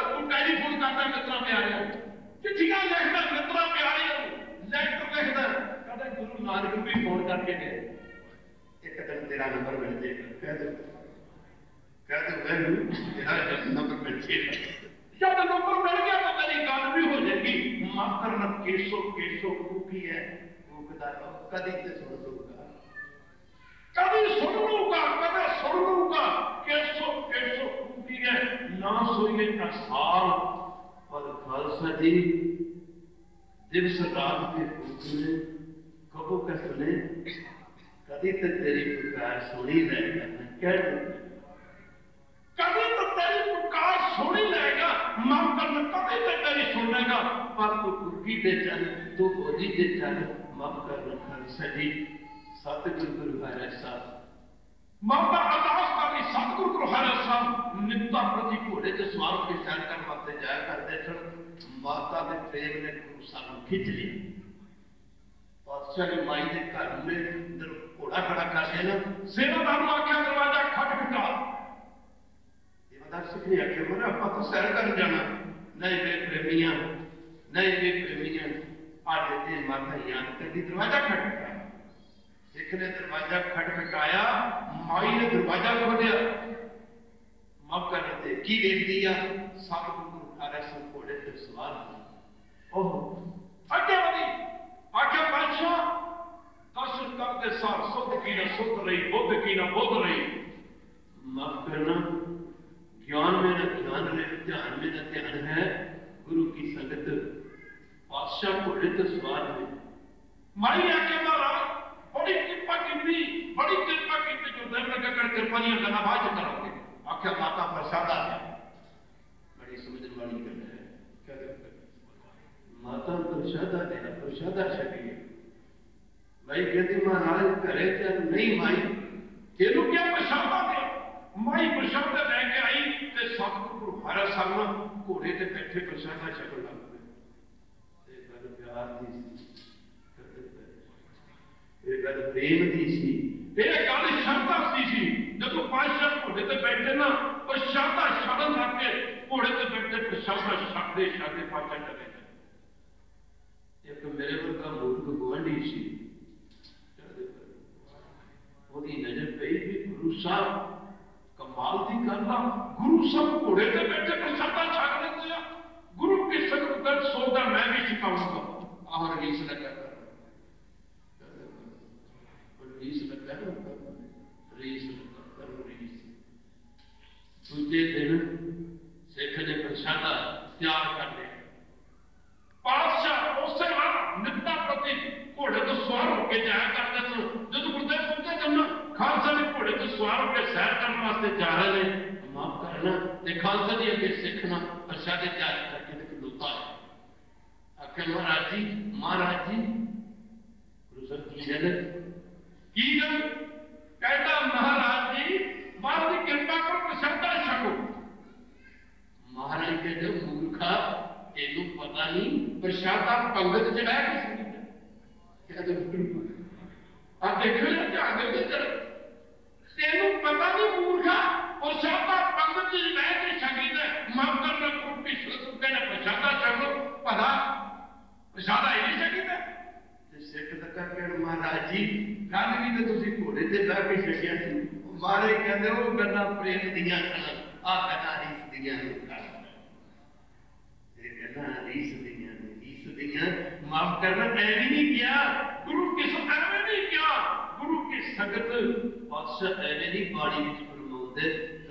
तू टेलीफोन करता मित्रा प्यारे चिट्ठियां लिखता मित्रा प्यारे लेटर लिखता कदा गुरु नानक भी फोन करके गए एक दिन तेरा नंबर मिल जाएगा कह दे तेरा नंबर मिल जाएगा, जब नंबर मिल गया तो तेरी गल भी हो जाएगी। माफ करना केसो केसो की है कदी ते सुन लूगा, कभी सुन लूगा, कभी सुन लूगा, केसो केसो की है ना सोइए का साल और खालसा जी दिवस रात के पूछने कबो का सुने कदी ते तेरी पुकार सुनी रहेगा कह कभी तो तेरी पुकार सुनी लेगा, माफ करना कभी तो तेरी सुन लेगा, पर तू कुर्की दे चल तू बोली दे चल, माफ करना खालसा जी सतगुरु गुरु हरे साहब माता अरदास करनी सतगुरु गुरु हरे साहब नित्ता प्रति घोड़े के सवार के सैर करने वास्ते जाया करते सन। माता के प्रेम ने गुरु साहब खिंच लिया, बादशाह ने माई के घर में घोड़ा खड़ा कर देना, सेवादार ने आख्या दरवाजा खटखटा, दर्शक ने आख्या मैं आप तो सैर कर जाना, नहीं वे प्रेमियां आज दिन माता याद कर दी, दरवाजा खटखटाया, सिख ने दरवाजा खटखटाया, माई ने दरवाजा खोलिया, माफ कर दे की देख दिया सतगुरु गुरु हरे साहब घोड़े पे सवार ओह आज्ञा वाली आज्ञा बादशाह दर्शन करते सार सुध की न सुध रही बुद्ध की न बुद्ध रही, माफ करना ज्ञान में न ज्ञान रहे, ध्यान में न ध्यान है, गुरु की संगत बादशाह घोड़े तो सवार है। माई आके महाराज बड़ी कृपा की जो देव लगा कर कृपा नहीं करना बाद करोगे, आख्या माता प्रसाद आ गया, बड़ी समझने वाली गल है, क्या माता प्रसाद आ गया, प्रसाद आ सके भाई कहती महाराज घरे चल नहीं माई तेनू क्या प्रसाद आ गया, माई प्रसाद लैके आई ते सतगुरु गुरु हरे साहब घोड़े ते बैठे प्रसादा छकन लग पे गल प्यार दी सी गल प्रेम दी सी गल श्रद्धा सी जब पातशाह घोड़े ते बैठे ना प्रसादा छकन लग के घोड़े ते बैठे प्रसादा छकते छकते पातशाह चले गए। एक मेरे वर्गा मूर्ख गुआंढी सी ओदी नजर पई भी गुरु साहब कमाल की करना गुरु सब घोड़े पे बैठे प्रसादा छक लेते हैं, गुरु की संगत दर्द सोचता मैं भी सिखाऊंगा और रीस न कर दूजे दिन सिख ने प्रशादा तैयार कर लिया। पातशाह उस नित्ता प्रति घोड़े तो सवार होकर जाया करते सन। जो गुरुदेव सुनते जब खालसा ने घोड़े तो सवार होकर सैर करने वास्ते जा रहे हैं, माफ करना, खालसा जी अगे सिख ना प्रशादे तैयार करके खलोता है। आखिर महाराज जी गुरु साहब की गल कहता, महाराज जी महाराज की कृपा करो प्रशादा छको। महाराज कहते मूर्खा तेनू पता नहीं प्रशादा पंगत चढ़ाया किसने तेनू पता नहीं मूर्खा प्रशादा पंगत चढ़ाया के छकी दे। माफ करना गुरु पिछले तू कहना प्रशादा छको भला प्रशादा ही नहीं छकी दे। सिख तक कह महाराज जी कल भी तो तुम घोड़े से बह के छकिया महाराज कहते वो गल्लां प्रेम दियां सन, आ गल्लां रीस दियां माफ करना ऐवी नहीं किया गुरु किस ऐवे नहीं किया। गुरु की संगत बादशाह ऐवे नहीं बाड़ी विच फरमाउंदे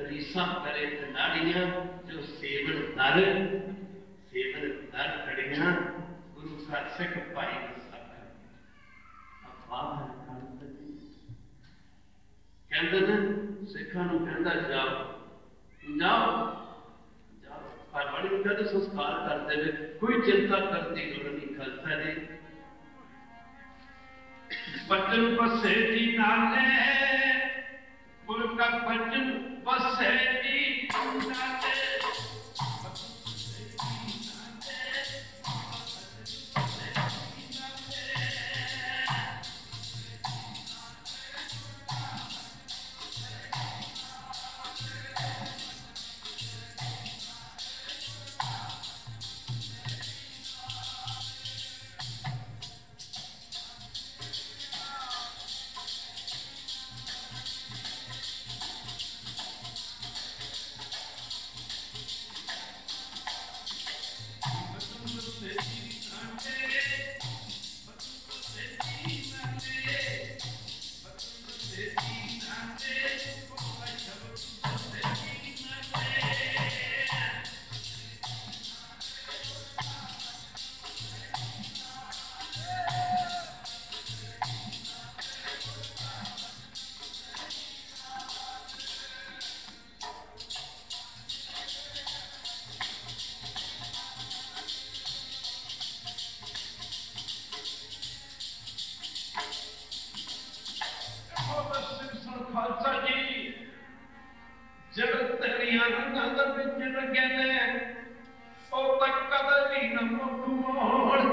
रीसा करे नाड़ियां जो सेवन दर खड़ियां गुरु का सिख भाई कहते ने सिखा कहता जाओ पर बड़ी कहते संस्कार करते हुए कोई चिंता करती लोड़ नहीं। खालसा जी बचन बसे जी नाले गुरु का बचन बसे जी नाले खालसा जी जब तेरिया रंगां दे विच लगे ने ओ तक कदे भी न मुख मोड़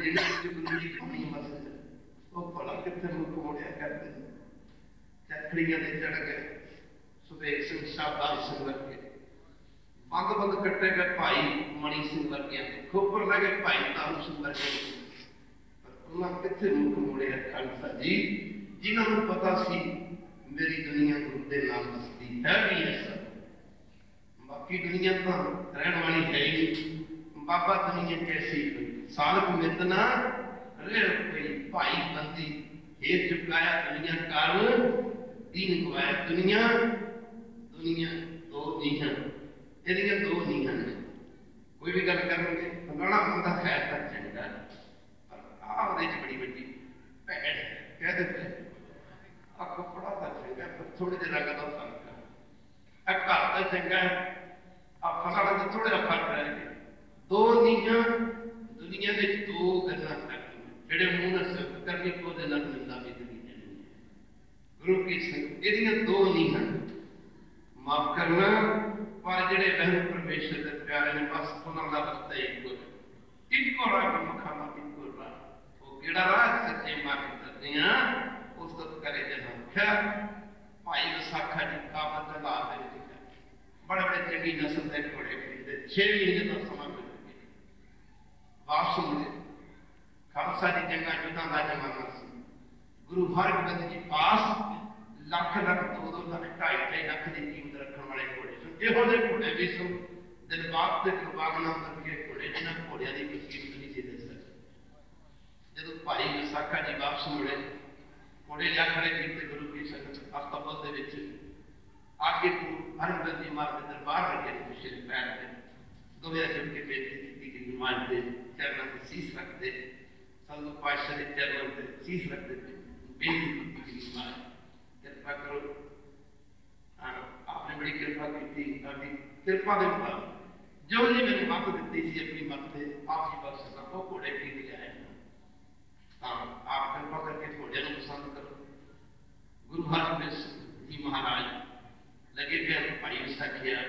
ਜਿਹੜੇ ਗੁਰੂ ਦੀ ਬਾਣੀ ਮਸਜਿਦ ਉਹ ਭਲਾ ਕਿੱਥੇ ਮੁੱਖ ਮੋੜਿਆ ਕਰਦੇ ਚੱਕੜੀਆਂ ਦੇ ਚੜ ਗਏ ਸੁਬੇਗ ਸਿੰਘ ਸ਼ਾਹਬਾਜ਼ ਸਿੰਘ ਵਰਗੇ ਬੰਦ ਬੰਦ ਕੱਟੇ ਗਏ ਭਾਈ ਮਣੀ ਸਿੰਘ ਵਰਗਿਆਂ ਦੇ ਖੋਪਰ ਲੱਗੇ ਭਾਈ ਤਾਰੂ ਸਿੰਘ ਵਰਗੇ ਪਰ ਉਹਨਾਂ ਕਿੱਥੇ ਮੁੱਖ ਮੋੜਿਆ ਖਾਲਸਾ ਜੀ ਜਿਨ੍ਹਾਂ ਨੂੰ ਪਤਾ ਸੀ ਮੇਰੀ ਦੁਨੀਆ ਗੁਰੂ ਦੇ ਨਾਲ ਵਸਦੀ ਹੈ ਵੀ ਹੈ ਸਰ ਬਾਕੀ ਦੁਨੀਆ ਤਾਂ ਰਹਿਣ ਵਾਲੀ ਹੈ ਹੀ ਬਾਬਾ ਦੁਨੀਆ ਕੈਸੀ ਸਾਲਕ ਮਿਤਨਾ ਰਹਿ ਗਈ ਭਾਈ ਬੰਦੀ ਇਹ ਚੁਕਾਇਆ ਦੁਨੀਆ ਕਰ ਦੀਨ ਗਵਾਇਆ ਦੁਨੀਆ ਦੋ ਨਹੀਂ ਹਨ ਇਹਦੀਆਂ ਦੋ ਨਹੀਂ ਹਨ ਕੋਈ ਵੀ ਗੱਲ ਕਰਨਗੇ ਫਲਾਣਾ ਬੰਦਾ ਹੈ ਤਾਂ ਚੰਗਾ ਪਰ ਆਹ ਉਹਦੇ ਚ ਬੜੀ ਵੱਡੀ ਭੈੜ ਕਹਿ ਦਿੰਦੇ ਆ ਕੱਪੜਾ ਤਾਂ ਚੰਗਾ ਪਰ ਥੋੜੇ ਜਿਹੇ ਰੰਗ ਦਾ ਫਰਕ ਹੈ ਆ ਘਰ ਤਾਂ ਚੰਗਾ ਆ ਫਲਾਣਾ ਤਾਂ ਥੋੜਾ ਜਿਹਾ ਫਰਕ ਰਹਿ ਗਿਆ ਦੋ ਨੀਹਾਂ ਦੁਨੀਆ ਦੇ ਦੋ ਗੱਲਾਂ ਤੱਕ ਜਿਹੜੇ ਮੂੰਹ ਨਾਲ ਸਿਫਤ ਕਰਨੀ ਉਹਦੇ ਨਾਲ ਮਿਲਦਾ ਵੀ ਦੁਨੀਆ ਨਹੀਂ ਗੁਰੂ ਕੀ ਸਿੰਘ ਇਹਦੀਆਂ ਦੋ ਨੀਹਾਂ ਮਾਫ ਕਰਨਾ ਪਰ ਜਿਹੜੇ ਬਹਿਨ ਪਰਮੇਸ਼ਰ ਦੇ ਪਿਆਰੇ ਨੇ ਬਸ ਉਹਨਾਂ ਦਾ ਰਸਤਾ ਇੱਕੋ ਰਾਹ ਮਖਾਨਾ ਇੱਕੋ ਰਾਹ ਉਹ ਕਿਹੜਾ ਰਾਹ ਸੱਚੇ ਮਾਰਗ ਕਰਦੇ ਆ ਉਸ ਤੋਂ ਕਰੇ ਜਨਾਂ ਖਿਆ ਭਾਈ ਵਿਸਾਖਾ ਜੀ ਕਾਬਤ ਦਾ ਦੇ ਵਿੱਚ ਬੜੇ ਬੜੇ ਚੰਗੀ ਨਸਲ ਦੇ ਘੋੜੇ ਖਰੀਦੇ 6 ਮਹੀਨੇ ਦਾ ਸਮਾਂ ਮਿਲ ਗਿਆ ਵਾਪਸ ਮੁੜੇ ਖਾਲਸਾ ਦੀ ਜੰਗਾਂ ਯੁੱਧਾਂ ਦਾ ਜ਼ਮਾਨਾ ਸੀ ਗੁਰੂ ਹਰਗੋਬਿੰਦ ਜੀ ਪਾਸ ਲੱਖ 2 ਲੱਖ 2.5 ਲੱਖ ਦੀ ਕੀਮਤ ਰੱਖਣ ਵਾਲੇ ਘੋੜੇ ਸਨ ਇਹੋ ਜਿਹੇ ਘੋੜੇ ਵੀ ਸਨ ਦਿਲਬਾਗ ਤੇ ਦਿਲਬਾਗ ਨਾਮ ਕਰਕੇ ਘੋੜੇ ਜਿਹਨਾਂ ਘੋੜਿਆਂ ਦੀ ਕੋਈ ਕੀਮਤ ਨਹੀਂ ਸੀ ਦੇ ਸਕਦੇ ਜਦੋਂ ਭਾਈ ਵਿਸਾਖਾ ਜੀ ਵਾਪਸ ਮੁੜੇ ਘੋੜੇ ਲਿਆ ਖੜੇ ਕੀਤੇ ਗੁਰੂ ਕੀ ਸੰਗਤ ਅਸਤਬਲ ਦੇ ਵਿੱਚ आगे गुरु हरगोबिंद जी महाराज के दरबार लगे पिछले पैर पे दोवें जम के बेनती की कि गुरुमान के चरणों से शीश रख दे संत पातशाह के चरणों से शीश रख दे बेनती की कि गुरुमान कृपा करो आपने बड़ी कृपा की अभी कृपा के मुताबिक जो जी मैंने मत दी थी अपनी मत से आप जी बख्श सको घोड़े खरीद के आए आप कृपा करके घोड़े को पसंद करो गुरु हरगोबिंद जी महाराज लगे गए भाई विसाखिया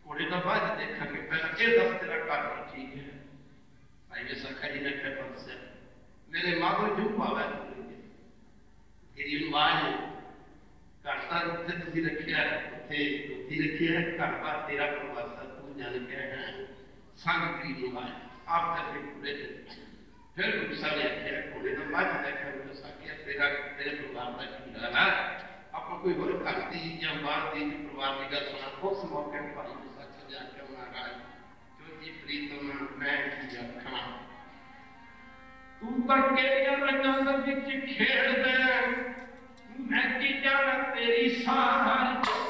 घोड़े का बाद देखा कि पहले ये 10 तेरा कारण ठीक है भाई विसाखा जी ने कहा बस मेरे मां को जो पावा तेरी आवाज करता जिथे तुसी रखिया उथे उठी रखिया घर बार तेरा प्रवासा तू जान के है संग की आवाज आप करके घोड़े फिर गुस्सा ने आखिया घोड़े का बाद देखा विसाखिया तेरा तेरे परिवार का की हाल है ਆਪਾਂ ਕੋਈ ਹੋਰ ਘਰ ਦੀ ਜਾਂ ਬਾਹਰ ਦੀ ਪਰਿਵਾਰ ਦੀ ਗੱਲ ਸੁਣਾ ਉਸ ਮੌਕੇ ਭਾਈ ਵਿਸਾਖਾ ਜਾ ਕੇ ਉਹਨਾਂ ਰਾਜ ਜੋ ਜੀ ਪ੍ਰੀਤਮ ਮੈਂ ਕੀ ਆਖਾਂ ਤੂੰ ਤਾਂ ਕਿਹੜੀਆਂ ਰੰਗਾਂ ਦੇ ਵਿੱਚ ਖੇਡਦਾ ਮੈਂ ਕੀ ਜਾਣਾ ਤੇਰੀ ਸਾਰੀ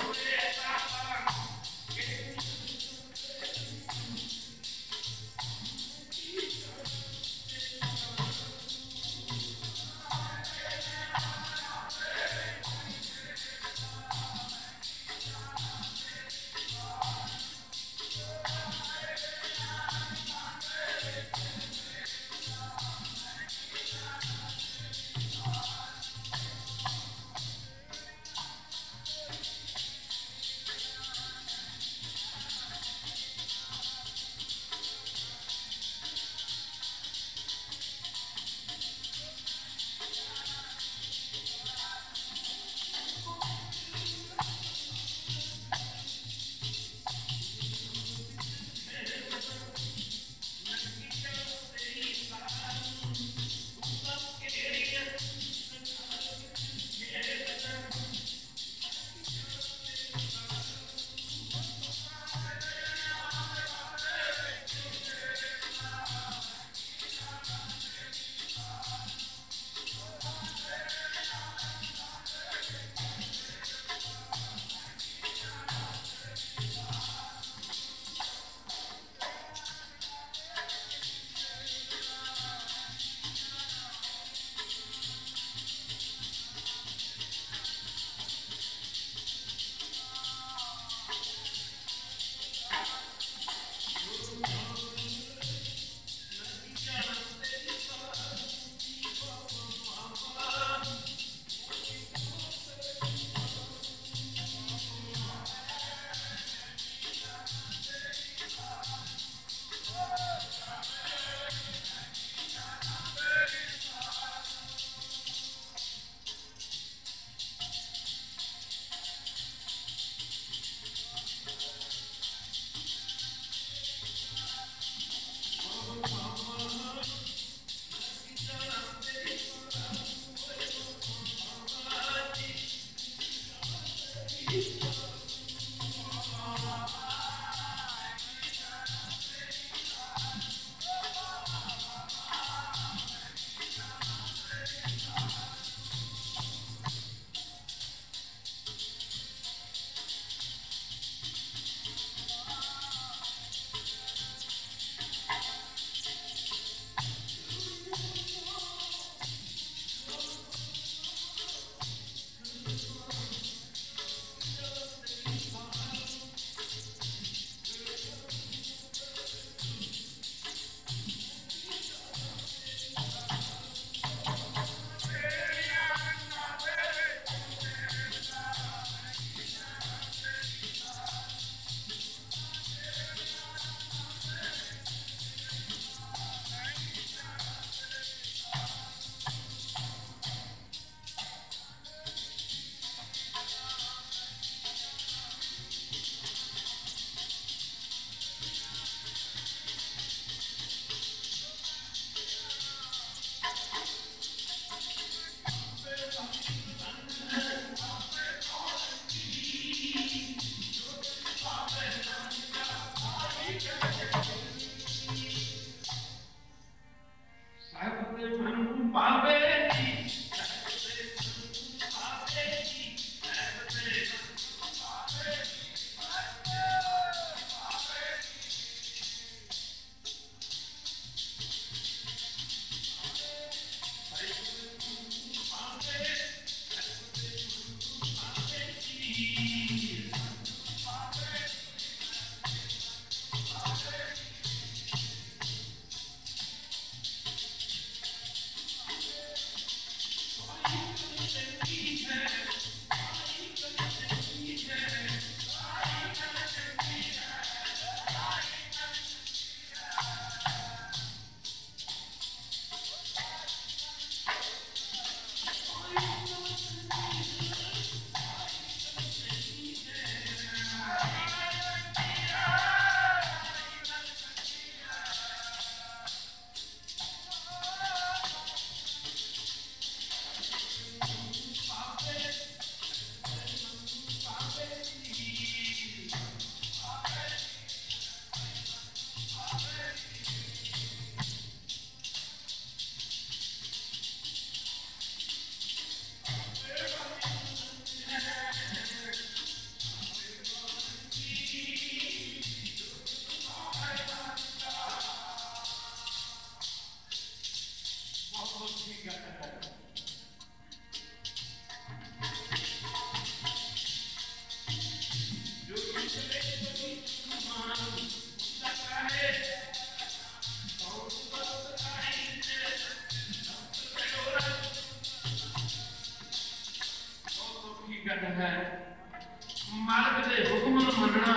मालिक के हुक्म मनना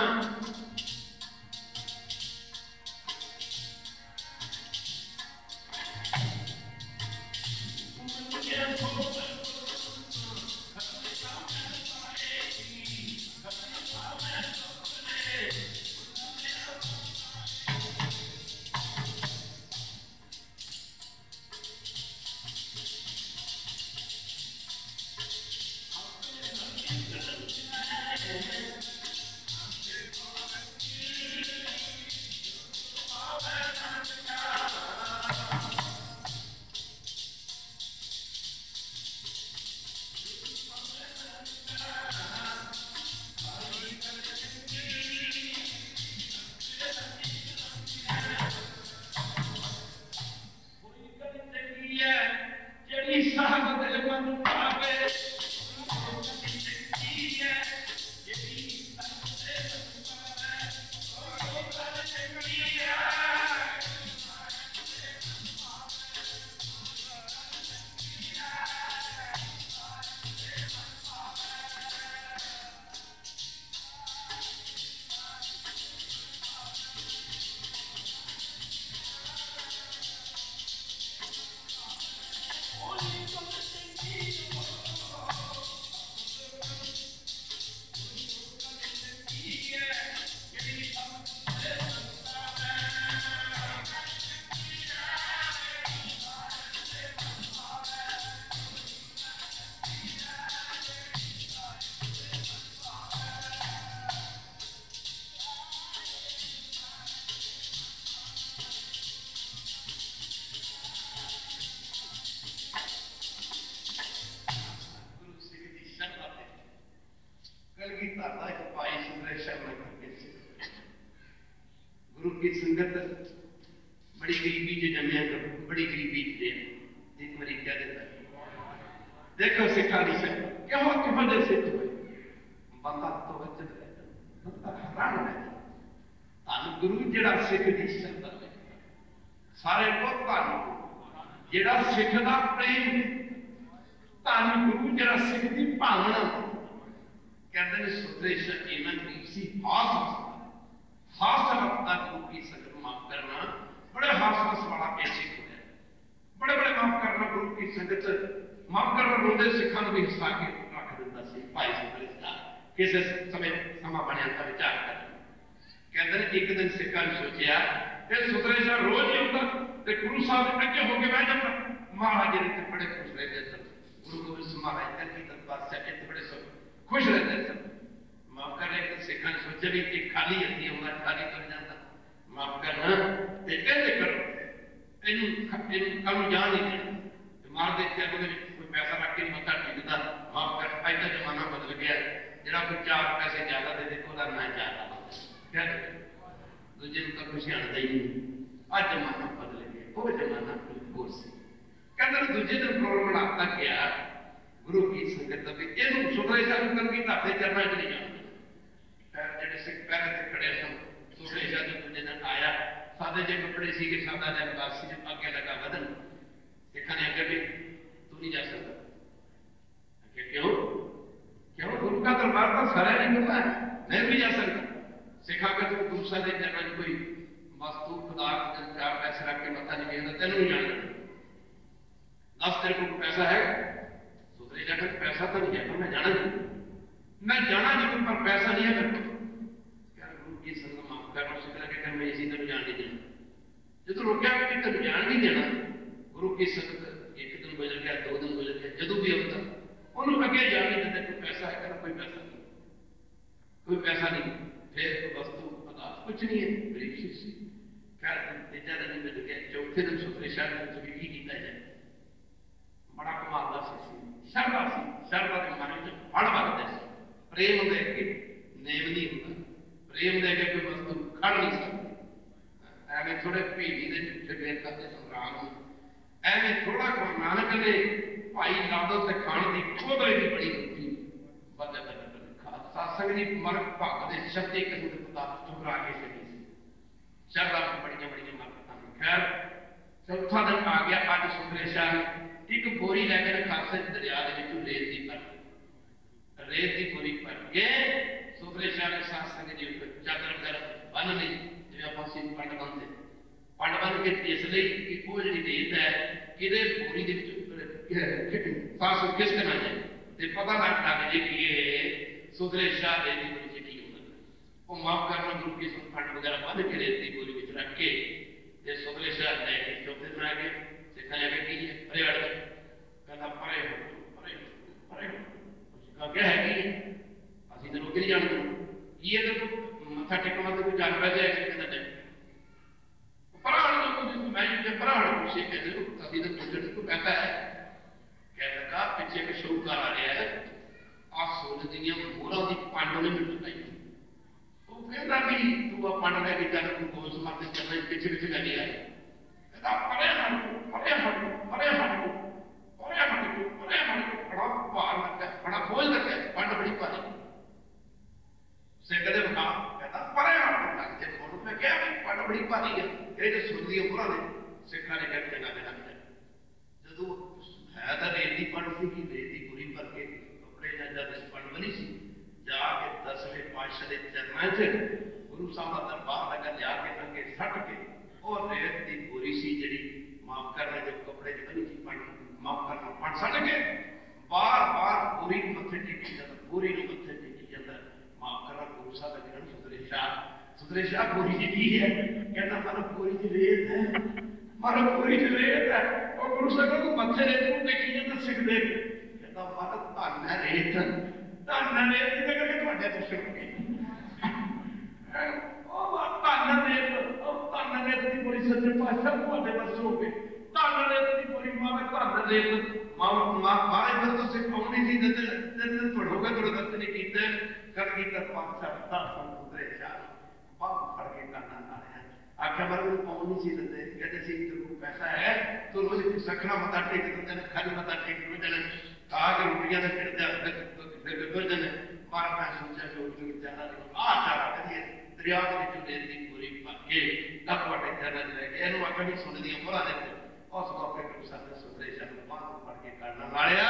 गुरु की संगत बड़ी गरीबी च जमया कर बड़ी गरीबी च एक बारी क्या देता देखो सिखा नहीं सकता क्यों कि बड़े सिख हुए बंदा तो वजद बंदा हैरान है तान गुरु जेड़ा सिख दी शरत है सारे को तान जेड़ा सिख दा प्रेम तान गुरु जेड़ा सिख दी भावना कहते हैं सुतरे शकीना की सी खास वक्त गुरु की संगत माफ करना बड़े हास वाला कैसे होता बड़े बड़े माफ करना गुरु की संगत माफ करना रोंदे सिखा भी हसा के रख दिता सी भाई सुतरे दा किसी समय समा बनया का विचार कर कहते हैं एक दिन सिखा ने सोचा ये सुतरे शाह रोज ही होता ते गुरु साहब अगे होके बह जाता महाराज जी ने बड़े खुश रहते थे गुरु गोबिंद सिंह महाराज की दरबार से बड़े खुश रहते थे माफ करने तो सिखा ने सोचा भी कि खाली हथी होगा खाली कर जाता माफ करना ते कहते करो ਇਹਨੂੰ ਕੰਮ ਜਾਣ ਨਹੀਂ ਦੇਣਾ। ਮਾਰ ਦੇ ਕੇ ਉਹਦੇ ਵਿੱਚ ਕੋਈ ਪੈਸਾ ਰੱਖ ਕੇ ਮੱਥਾ ਟੇਕਦਾ, ਮਾਫ ਕਰ, ਅੱਜ ਦਾ ਜ਼ਮਾਨਾ ਬਦਲ ਗਿਆ। ਜਿਹੜਾ ਕੋਈ 4 ਪੈਸੇ ਜ਼ਿਆਦਾ ਦੇ ਦੇ ਉਹਦਾ ਨਾ ਜ਼ਿਆਦਾ ਕਹਿ ਦੂਜੇ ਨੂੰ ਤਾਂ ਖੁਸ਼ੀ ਆਉਂਦਾ ਹੀ ਨਹੀਂ। ਅੱਜ ਜ਼ਮਾਨਾ ਬਦਲ ਗਿਆ, ਉਹ ਜ਼ਮਾਨਾ ਹੋਰ ਸੀ। ਕਹਿੰਦੇ ਦੂਜੇ ਦਿਨ ਪ੍ਰੋਗਰਾਮ ਬਣਾਤਾ ਗਿਆ ਗੁਰੂ ਕੀ ਸੰਗਤ ਦਾ ਵੀ ਇਹਨੂੰ ਸੁਖਰੇ ਸਾਹਿਬ ਕਰ ਕੇ ਢਾਬੇ ਚਰਨਾਂ ਚ ਨਹੀਂ ਜਾਣਾ। ਜਿਹੜੇ ਸਿੱਖ ਪੈਰਾਂ ਤੇ ਖੜੇ ਸਨ, ਸੁਖਰੇ ਸਾਹਿਬ ਦੂਜੇ ਦਿਨ ਆਇਆ, ਸਾਦੇ ਜਿਹੇ ਕੱਪੜੇ ਸੀਗੇ, ਸਾਦਾ ਜਿਹਾ ਲਿਬਾਸ ਸੀ, ਅੱਗੇ ਲੱਗਾ ਵਧਣ। ਸਿੱਖਾਂ ਨੇ ਅੱਗੇ ਵੀ ਤੂੰ ਨਹੀਂ ਜਾ ਸਕਦਾ। ਅੱਗੇ ਕਿਉਂ? क्यों? गुरु का दरबार पर सारा नहीं करता है, मैं भी जा सकता। सिखा के तुम दूसरा दिन जाना कोई वस्तु पदार्थ 4 पैसे रख के मत्था नहीं टेकना, तेन नहीं जाना। 10 तेरे को पैसा है, सुधरे जाकर पैसा तो नहीं है पर मैं जाना नहीं, मैं जाना जरूर पर पैसा नहीं है मेरे को। यार गुरु की संगत माफ करना सिख लगे कर मैं इसी तरह जान नहीं देना। जो तो रोकिया कि तेन जान नहीं देना, गुरु की संगत 1 दिन गुजर गया, 2 दिन गुजर गया, जदों भी अब तक उन्होंने अगे जाने देते। कोई पैसा है कहना कोई पैसा नहीं, कोई पैसा नहीं, फिर तो वस्तु पदार्थ कुछ नहीं है, गरीब सी। खैर तीजा दिन मिल गया, चौथे दिन सुखरे शहर में की किया जाए, बड़ा कमाल का शरदा सी। शरदा के मन में फल वगते सी, प्रेम दे के नेम नहीं होता, प्रेम दे के कोई वस्तु खड़ नहीं सकती। एवं थोड़े भीड़ी के झूठे बेर करते संग्राम, एवं थोड़ा गुरु नानक ने भाई लाडो से खाण की खोदले की बड़ी रुचि बदल सत्संग की मर भग के शक्ति किस्म के पदार्थ ठुकरा के चली शरदा की बड़िया बड़िया मरकतां। खैर चौथा दिन आ गया, अज सुखरे शाह एक बोरी लैके खालसा दरिया के रेत की भर, रेत की बोरी भर के सुखरे शाह ने सत्संग जी चादर वगैरह बन ली, जिवें आपां सिंह पंड बनते पंड बन के इसलिए कि वो जी रेत है कि बोरी के सास खिसकना चाहिए तो पता लग जाए कि ये सुधरे शाह रेत की बोरी चिट्ठी होगा। माफ करना गुरु की फंड वगैरह बन के रेत की बोरी में रख के सुधरे शाह लैके चौथे दिन आ गए। सिखा जाके की है परे हट गए, कहता परे परे परे क्या है कि असं तो रोके नहीं जानते की है तो मत्था टेकना तो कोई जान पैसे कहना चाहिए कहता है कहता पिछे एक शौकार आ रहा है आ सोने दी मोहरा की पंड ने मिल चुकाई। वो कहता भी तू आ पंड लैके चल तू गोल समाप्त करना पिछे पिछे लगे आए। कहता परे हट परे हट परे हट परे हट परे हट बड़ा भार लगा, बड़ा बोझ लगा, पंड बड़ी भारी से कदे बता। कहता परे हट लग जे फोन में क्या पंड बड़ी भारी है, ये जो सुन दी मोहरा ने सिखा ने कहते चंगा देना जो है तो रेत की पंड सी कि रेत की पूरी भर के कपड़े जब पंड बनी सी जाके 10वें पातशाह के चरणों च गुरु साहब का दरबार लगा जाके अगे सट के और रेत की पूरी सी जी माफ करना जो कपड़े च बनी सी पंड माफ करना पंड सट के बार बार पूरी मत्थे टेकी जाता, पूरी मत्थे टेकी जाता। माफ करना गुरु साहब का जन्म सुधरे शाह पूरी जी की है, कहना मानो पूरी जी रेत है, मानो पूरी जी रेत है। और गुरु साहब को मत्थे रेत को देखी जाता सिख दे कहता मानो धन है रेत, धन है रेत दे करके ਤੁਹਾਡੇ ਦਰਸ਼ਨ ਹੋ ਗਏ। ਉਹ ਧਨ रेत की पूरी सच्चे पातशाह ਤੁਹਾਡੇ ਦਰਸ਼ਨ ਹੋ ਗਏ। धन रेत की पूरी मारे धन रेत मारे फिर तो सिख आउणी सी दिन थोड़ा हो गया थोड़ा दर्शन नहीं कीते कर कीता पातशाह दर्शन सुधरे शाह बाप फड़ के करना ना है आख्या बार वो पाउं नहीं सी देते कहते सी तेरे पैसा है तो रोज सखना मत्था टेक देते हैं, खाली मत्था टेक देते हैं, खा के रोटियां ते फिरते फिरते हैं। पर मैं सोचा कि उठ के जाना आ चारा करिए दरिया के विचों रेत की पूरी भर के तब वाटे चरण लेके इहनूं आख्या भी सुन दी मोहरा देते उस मौके गुरु साहब ने सुधरे शाह बात फड़ के करना वालिया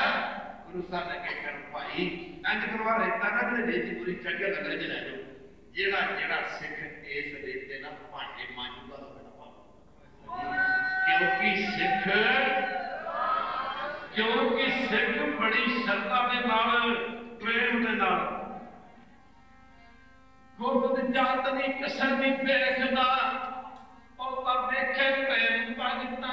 गुरु साहब ने कह कर भाई इंज करवा रेता ना जे रेत की पूरी चढ़ के लगरे च लै जाओ जेड़ा जेड़ा सिख इस रेते ना भांडे मांजूगा तो मेरा क्योंकि सिख बड़ी श्रद्धा के नाल प्रेम के नाल गुरबत जात दी कसर दी देखदा और तब देखे प्रेम भगता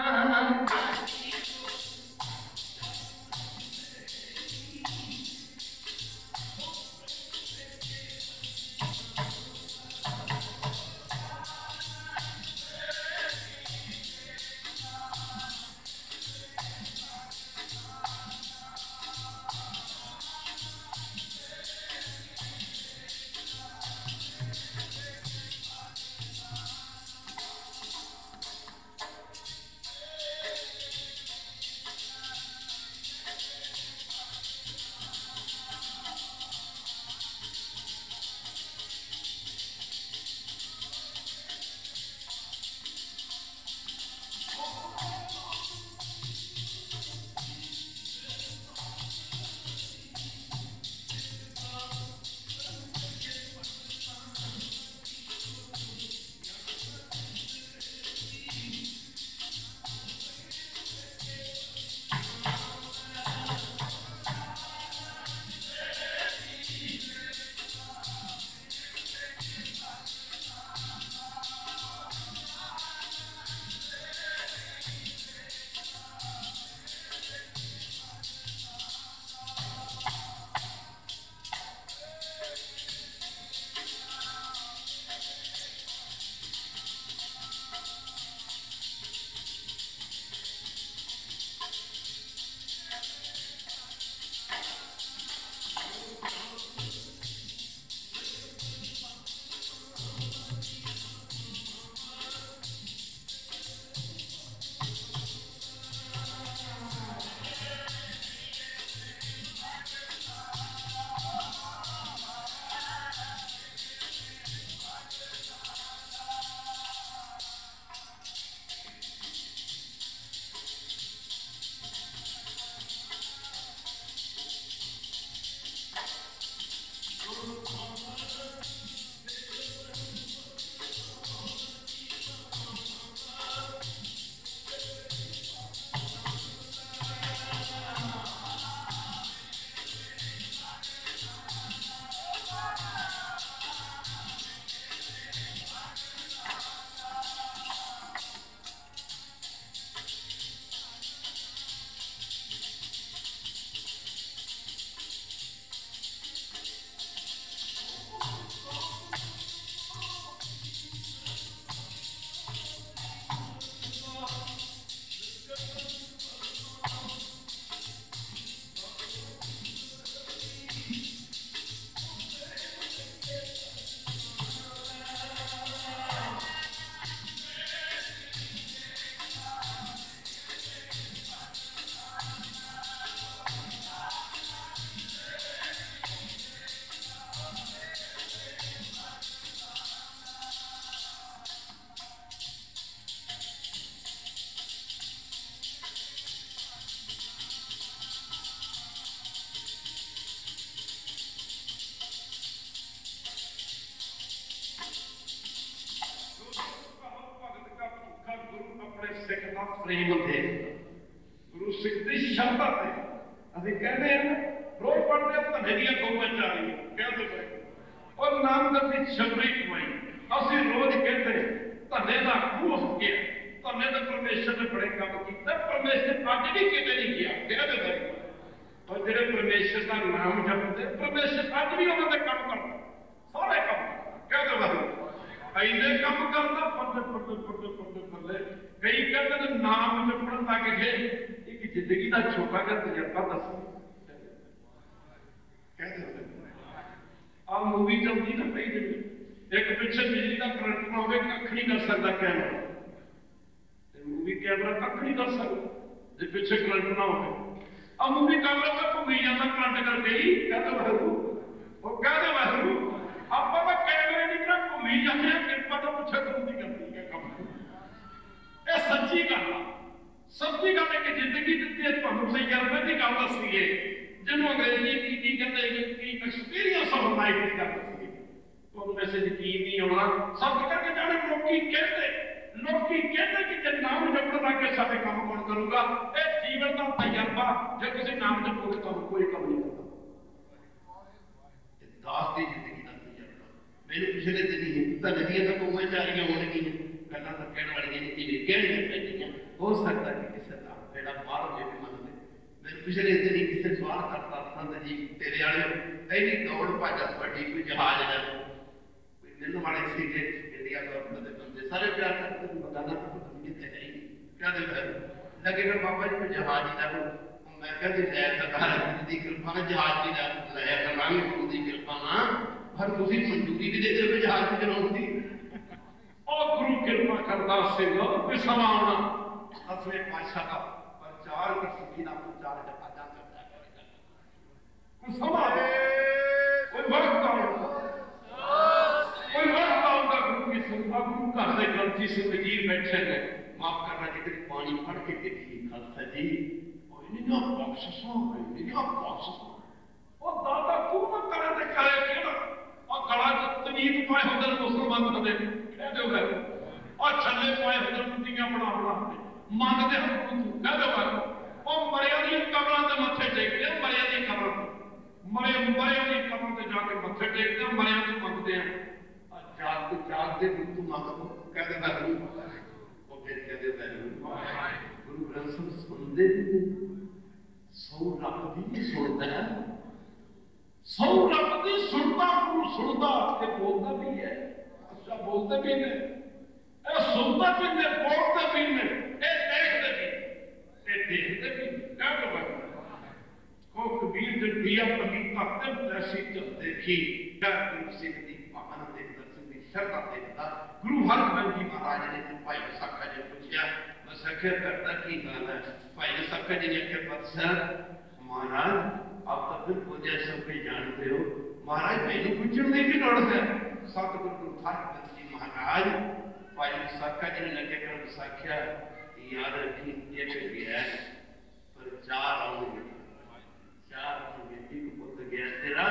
प्रेम दे गुरु सिख की शब्द से असं कहते हैं रोज पढ़ते हैं धने दियां गौवां चारियां कहते हैं और नामदार की छबरी कमाई असं रोज कहते हैं धने का खूह हो गया धने तो परमेश्वर ने बड़े काम किया परमेश्वर अज भी किते नहीं गया कहते हैं और जो परमेश्वर का नाम जपते परमेश्वर अज भी उन्होंने काम करता सारे काम कहते हैं इन्ने काम करता पढ़ते पढ़ते पढ़ते पढ़ते पढ़ते कई कहते हैं नाम जपन लग गए एक जिंदगी का छोटा जिहा तजर्बा दस कहते आ मूवी चलती ना कई दिन एक पिछले बिजली का करंट ना हो कख नहीं कर सकता कैमरा मूवी कैमरा कख नहीं कर सकता जो पिछले करंट ना हो आ मूवी कैमरा तो घूमी जाता करंट कर गई कहते वाहू वो कहते वाहू आप कैमरे की तरह घूमी जाते हैं कृपा तो पिछले करती करती है काम ये सच्ची गल है सच्ची गल है कि जिंदगी दी है तुहानू तजर्बे की गल दसी है जिन्होंने अंग्रेजी की कहते कि एक्सपीरियंस ऑफ लाइफ की गल दसी तुहानू वैसे यकीन नहीं होना सब करके जाने लोकी कहते कि जब नाम जपण लग के सारे काम कौन करूगा ये जीवन का तजर्बा जो तुसीं नाम जपोगे तो कोई काम नहीं करता दास की जिंदगी का तजर्बा मैंने पिछले दिन ही तो नदियां तो कोई चारियां हो लगी गल्लां तो कहने वाली नहीं कि कहनियां पैंदियां हो सकता है किसी का बेड़ा बाहर हो जाए मन में मैं पिछले दिन ही किसी सवाल करता संत जी तेरे वाले ऐनी दौड़ भज बड़ी कोई जहाज है कोई मिलने वाले सीगे इंडिया गवर्नमेंट बंदे सारे प्यार करते हैं बताना कितने है क्या दे लगे फिर बाबा जी को जहाज ही ना मैं कहते लै सरकार गुरु की कृपा ना जहाज की लै करांगे गुरु की कृपा ना पर तुसी मंजूरी भी दे दो जहाज की चलाउण दी और गुरु कृपा करदा सिंह पिछवा आउणा असले पातशाह का प्रचार कर सिखी ना प्रचार जहाजा करता कुछ समा कोई वक्त आउणा कोई वक्त आउंदा गुरु की संगत गुरु घर दे ग्रंथी से वजीर बैठे ने माफ करना जी पानी पढ़ के देखी खालसा जी इन्ना बख्शसा इन्ना बख्शसा और दादा तू मत करे ते करे केड़ा और गला तवीत पाए होंदे मुसलमान बंदे कह दो गए और छल्ले पाए होंदे मुंडियां बना बना मंगदे हम तू कह दो गए और मरिया दी कब्रां ते मत्थे टेकदे मरिया दी कब्र मरिया दी कब्र ते जाके मत्थे टेकदे मरिया तो मंगदे हैं जागते तू मंग कह दे मैं वो फिर कह दे मैं गुरु ग्रंथ साहब सुनते सौ रब भी नहीं सुनता है सौ रब भी सुनता गुरु सुनता के बोलता भी है अच्छा बोलते भी ने ए सुनता भी ने बोलते भी ने ए देखते भी क्या कर को कबीर जब दिया पलीता तब ऐसी जब देखी क्या गुरु सिख दी पावन दे दर्शन की श्रद्धा देखता गुरु हरगोबिंद जी महाराज ने जब भाई विसाखा जी पूछा सखे करता की गाल है भाई विसाखा जी ने के पत्सर महाराज आप तो फिर पूजा सब कोई जानते हो महाराज मैंने पूछने की भी लोड़ है सतगुरु गुरु हरगोबिंद जी महाराज भाई विसाखा जी ने लगे कर विसाखा याद रखी एक गया पर चार आउंगे एक पुत गया तेरा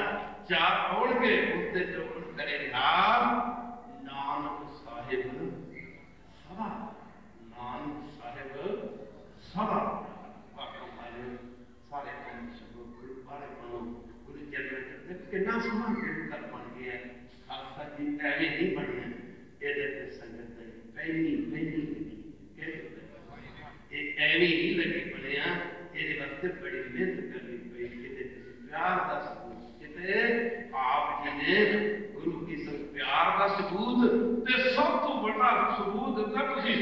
चार आउंगे उससे जो करेगा नानक साहिब सदा नानक साहिब सदा वाले सारे काम सब गुरु बारे बनो गुरु चरण कितना समान कर बन गया खालसा जी ऐवे नहीं बने ये संगत पहली ये ऐवे नहीं लगे बने ये वास्ते बड़ी मेहनत करनी पई कि प्यार का सबूत किते आप जी ने गुरु की सब प्यार का सबूत ते सब तो बड़ा सबूत ना तुसी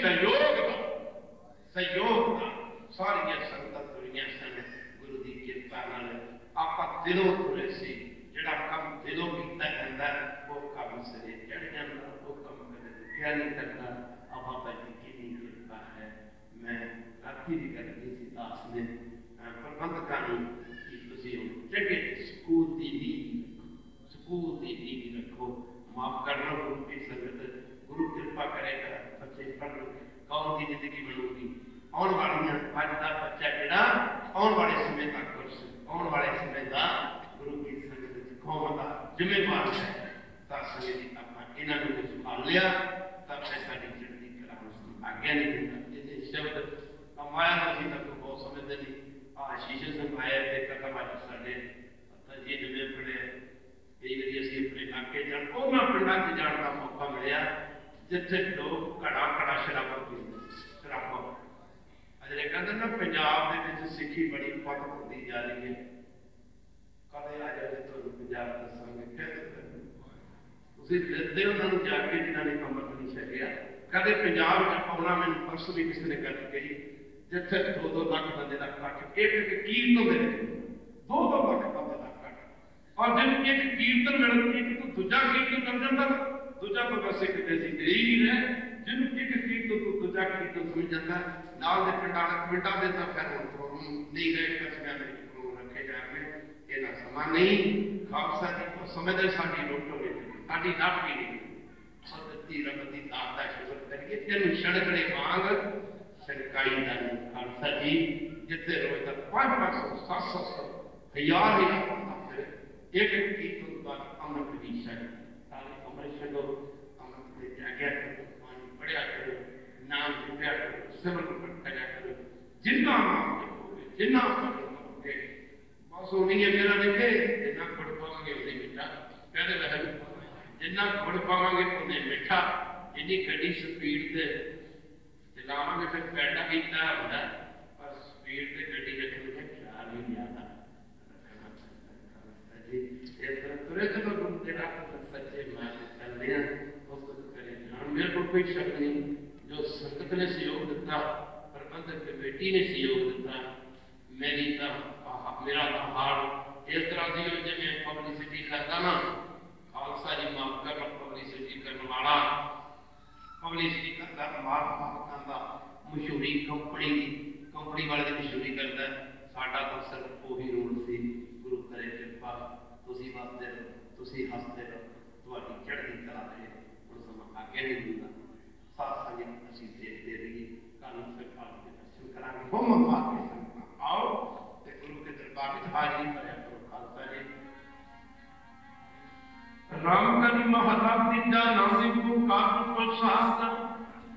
सहयोग दा सारी संगत दुनिया सन गुरु की कृपा नाल आपा दिलों तुरे सी जेड़ा काम दिलों कीता जांदा वो काम सिरे चढ़ जांदा वो काम कदे क्या नहीं करता अब बाबा जी की कृपा है मैं राती दी गल की सी दास ने प्रबंध कानून की तुसी जगह स्कूल दी रखो माफ करना गुरु की संगत गुरु कृपा करेगा बच्चे पढ़ कौन की जिंदगी बनूगी आने वाली अज का बच्चा जोड़ा आने वाले समय तक आने वाले समय का गुरु की संगत कौम का जिम्मेवार है सत्संग जी आप इन्होंने संभाल लिया तब ऐसा चढ़ती कला आज्ञा नहीं देता ये शब्द माया का अभी तक बहुत समझते नहीं। आशीष संघाया कदम अच साढ़े जी जिम्मे पड़े कई बार असं अपने इलाके पिंडा च जाने का मौका मिले जिथे लोग घड़ा घड़ा शराबा पीते शराबा अजरे कहते ना पंजाब के सिक्खी बड़ी पत होती जा रही है। कदे आ जाए तो पंजाब दसांगे कहते उन्होंने जाके जिन्होंने अमृत नहीं छकिया कदे पंजाब आना मैं परसों भी किसी ने गल कही जिथे 2-2 लाख बंदे का कट एक कीर्तन दे दो लाख बंदे का कट और जब एक कीर्तन मिल एक तो दूजा कीर्तन कर जाता दूजा तो बस एक ऐसी दे ही नहीं रहे जिन एक कीर्तन तो दूजा कीर्तन समझ जाता नाल दे पिंडा दे तो फिर नहीं गए कस्मियां दे रखे जाए इन्ना समा नहीं खालसा जी को समझदे साडी लुट होवे साडी नाट भी नहीं सत्ती रबती दाता शुगर करिए तेन सड़कड़े मांग सरकारी दान खालसा जी जिते रोज तक 500-700 हजार एक कीर्तन का अमृत भी सारे अमृत छो अमृत में जागया करो पढ़िया करो नाम जपया करो सिमरन करा करो जिन्ना जिन्ना करोगे बस उन्हीं मेरा देखे जिन्ना गुड़ पावांगे उन्हें मीठा कहते वह जिन्ना गुड़ पावांगे उन्हें मीठा जिन्नी गड्डी स्पीड से चलावांगे फिर पैडा कितना होता पर स्पीड से गड्डी रखने का ख्याल ही नहीं आता तुरे चलो तुम तेरा सच्चे मान चलते हैं उसको करे जान मेरे को कोई शक नहीं जो संगत ने सहयोग दिता प्रबंधक कमेटी ने सहयोग दिता मेरी तो मेरा तो हाल इस तरह से जिम्मे पब्लिसिटी करता ना खालसा जी माफ कर पब्लिसिटी करने वाला पब्लिसिटी करता महात्मा मशहूरी कंपनी वाले की मशहूरी करता साडा तो सिर्फ वही रूल से गुरु करे कृपा तुसी हसते रहो हसते रहो चढ़ती कला है हम समा आगे नहीं मिलता साथ संगत असी देखते रहिए कल सरकार के दर्शन करांगे हम बात के संग आओ ते गुरु के दरबार में हाजिरी करया करो खालसा जी राम कली महताब दीजा नासिक को काट को शास्त्र